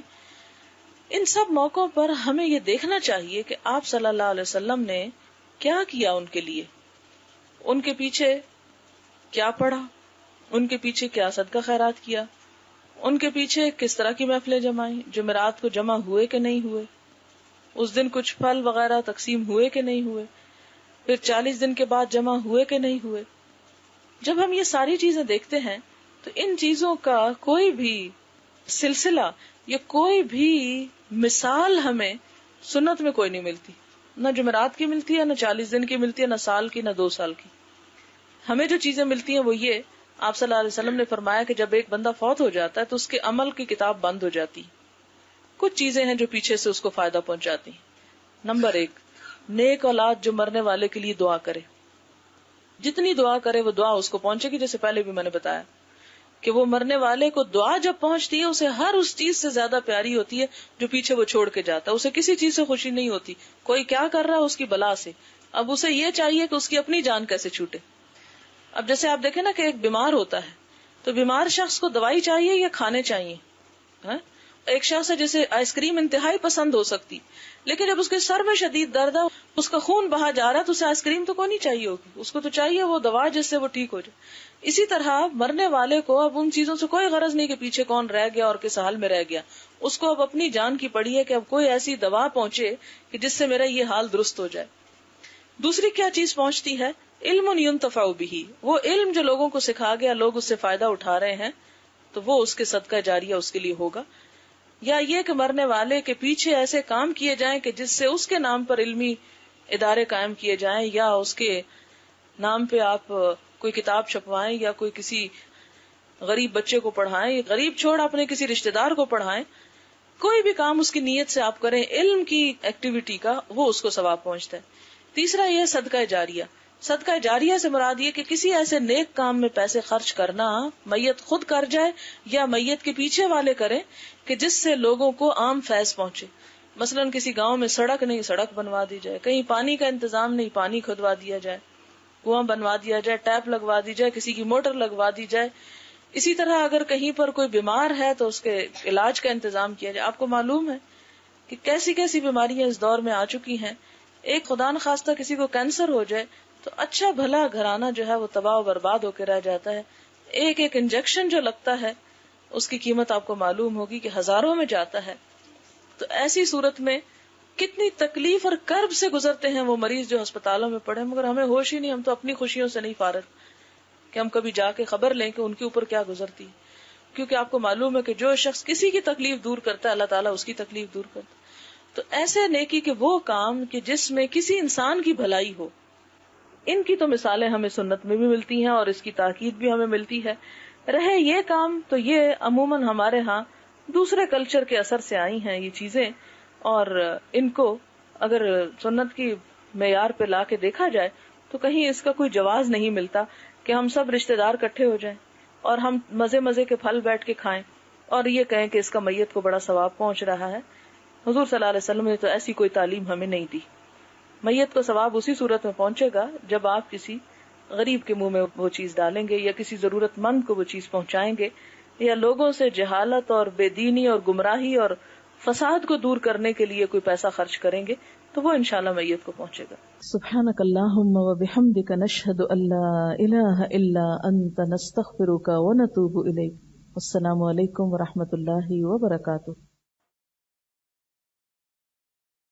ان سب موقعوں پر ہمیں یہ دیکھنا چاہیے کہ آپ صلی اللہ علیہ وسلم نے کیا کیا ان کے لیے، ان کے پیچھے کیا پڑھا، ان کے پیچھے کیا صدقہ خیرات کیا، ان کے پیچھے کس طرح کی محفلیں جمائیں، جمعرات کو جمع ہوئے کہ نہیں ہوئے، اس دن کچھ پھل وغیرہ تقسیم ہوئے کہ نہیں ہوئے، پھر 40 دن کے بعد جمع ہوئے کہ نہیں ہوئے۔ جب ہم یہ ساری چیزیں دیکھتے ہیں تو ان چیزوں کا کوئی بھی سلسلہ یا کوئی بھی مثال ہمیں سنت میں کوئی نہیں ملتی، نہ جمعرات کی ملتی ہے، نہ 40 دن کی ملتی ہے، نہ سال کی، نہ 2 سال کی۔ ہمیں جو چیزیں ملتی ہیں وہ یہ، آپ صلی اللہ علیہ وسلم نے فرمایا کہ جب ایک بندہ فوت ہو جاتا ہے تو اس کے عمل کی کتاب بند ہو جاتی ہے۔ کچھ چیزیں ہیں جو پیچھے سے اس کو فائدہ پہنچاتی ہیں۔ نمبر 1، نیک اولاد جو مرنے والے کے لیے دعا کرے، جتنی دعا کرے وہ دعا اس کو پہنچے گی، جیسے پہلے بھی میں نے بتایا کہ وہ مرنے والے کو دعا جب پہنچتی ہے اسے ہر اس چیز سے زیادہ پیاری ہوتی ہے جو پیچھے وہ چھوڑ کے جاتا ہے۔ اسے کسی چیز سے خوشی نہیں ہوتی، کوئی کیا کر رہا ہے اس کی بلا سے، اب اسے یہ چاہیے کہ اس کی اپنی جان کیسے چھوٹے۔ اب جیسے آپ دیکھیں نا کہ ایک بیمار ہوتا ہے تو بیمار شخص کو دوائی چاہیے یا کھانے چاہیے؟ ایک شخص ہے جسے آئس کریم انتہائی پسند ہو سکتی، لیکن جب اس کے سر میں شدید درد ہے، اس کا خون بہا جا رہا ہے، تو اسے آئس کریم تو کوئی نہیں چاہیے ہوگی، اس کو تو چاہیے وہ دوا جس سے وہ ٹھیک ہو جائے۔ اسی طرح مرنے والے کو اب ان چیزوں سے کوئی غرض نہیں کہ پیچھے کون رہ گیا اور کس حال میں رہ گیا، اس کو اب اپنی جان کی پڑی ہے کہ اب کوئی ایسی دوا پہنچے کہ جس سے میرا یہ حال درست ہو جائے۔ دوسری کیا چیز پہنچتی ہے؟ علم ينتفع به، وہ علم جو لوگوں کو سکھا گیا، لوگ اس سے فائدہ اٹھا رہے ہیں، تو وہ اس کے صدقہ جاریہ اس کے لیے ہوگا۔ یا یہ کہ مرنے والے کے پیچھے ایسے کام کیے جائیں کہ جس سے اس کے نام پر علمی ادارے قائم کیے جائیں، یا اس کے نام پہ آپ کوئی کتاب چھپوائیں، یا کوئی کسی غریب بچے کو پڑھائیں، غریب چھوڑ اپنے کسی رشتہ دار کو پڑھائیں، کوئی بھی کام اس کی نیت سے آپ کریں علم کی ایکٹیویٹی کا، وہ اس کو ثواب پہنچتا ہے۔ تیسرا یہ صدقہ جاریہ، صدقہ جاریہ سے مراد یہ کہ کسی ایسے نیک کام میں پیسے خرچ کرنا، میت خود کر جائے یا میت کے پیچھے والے کریں، کہ جس سے لوگوں کو عام فیض پہنچے. مثلاً کسی گاؤں میں سڑک نہیں، سڑک بنوا دی جائے، کہیں پانی کا انتظام نہیں، پانی کھدوا دیا جائے، کنواں بنوا دیا جائے، ٹیپ لگوا دی جائے، کسی کی موٹر لگوا دی جائے. اسی طرح اگر کہیں پر کوئی بیمار ہے تو اس کے علاج کا انتظام کیا جائے. آپ کو معلوم ہے کہ کیسی کیسی بیماریاں اس دور میں آ چکی ہیں. ایک خدا نخواستہ کسی کو کینسر ہو جائے تو اچھا بھلا گھرانہ جو ہے وہ تباہ و برباد ہو کے رہ جاتا ہے. ایک ایک انجیکشن جو لگتا ہے اس کی قیمت آپ کو معلوم ہوگی کہ ہزاروں میں جاتا ہے. تو ایسی صورت میں کتنی تکلیف اور کرب سے گزرتے ہیں وہ مریض جو ہسپتالوں میں پڑے، مگر ہمیں ہوش ہی نہیں، ہم تو اپنی خوشیوں سے نہیں فارغ کہ ہم کبھی جا کے خبر لیں کہ ان کے اوپر کیا گزرتی. کیونکہ آپ کو معلوم ہے کہ جو شخص کسی کی تکلیف دور کرتا ہے اللہ تعالیٰ اس کی تکلیف دور کرتا ہے. تو ایسے نیکی کے وہ کام کہ جس میں کسی انسان کی بھلائی ہو، ان کی تو مثالیں ہمیں سنت میں بھی ملتی ہیں اور اس کی تاکید بھی ہمیں ملتی ہے. رہے یہ کام تو یہ عموماً ہمارے ہاں دوسرے کلچر کے اثر سے آئی ہیں یہ چیزیں، اور ان کو اگر سنت کی معیار پہ لا کے دیکھا جائے تو کہیں اس کا کوئی جواز نہیں ملتا کہ ہم سب رشتہ دار اکٹھے ہو جائیں اور ہم مزے مزے کے پھل بیٹھ کے کھائیں اور یہ کہیں کہ اس کا میت کو بڑا ثواب پہنچ رہا ہے. حضور صلی اللہ علیہ وسلم نے تو ایسی کوئی تعلیم ہمیں نہیں دی. میت کو ثواب اسی صورت میں پہنچے گا جب آپ کسی غریب کے منہ میں وہ چیز ڈالیں گے یا کسی ضرورت مند کو وہ چیز پہنچائیں گے یا لوگوں سے جہالت اور بے دینی اور گمراہی اور فساد کو دور کرنے کے لیے کوئی پیسہ خرچ کریں گے تو وہ انشاءاللہ میت کو پہنچے گا. سبحانک اللہم و بحمدک نشہد ان لا الہ الا انت نستغفرک و نتوب الیک. السلام علیکم و رحمۃ اللہ وبرکاتہ.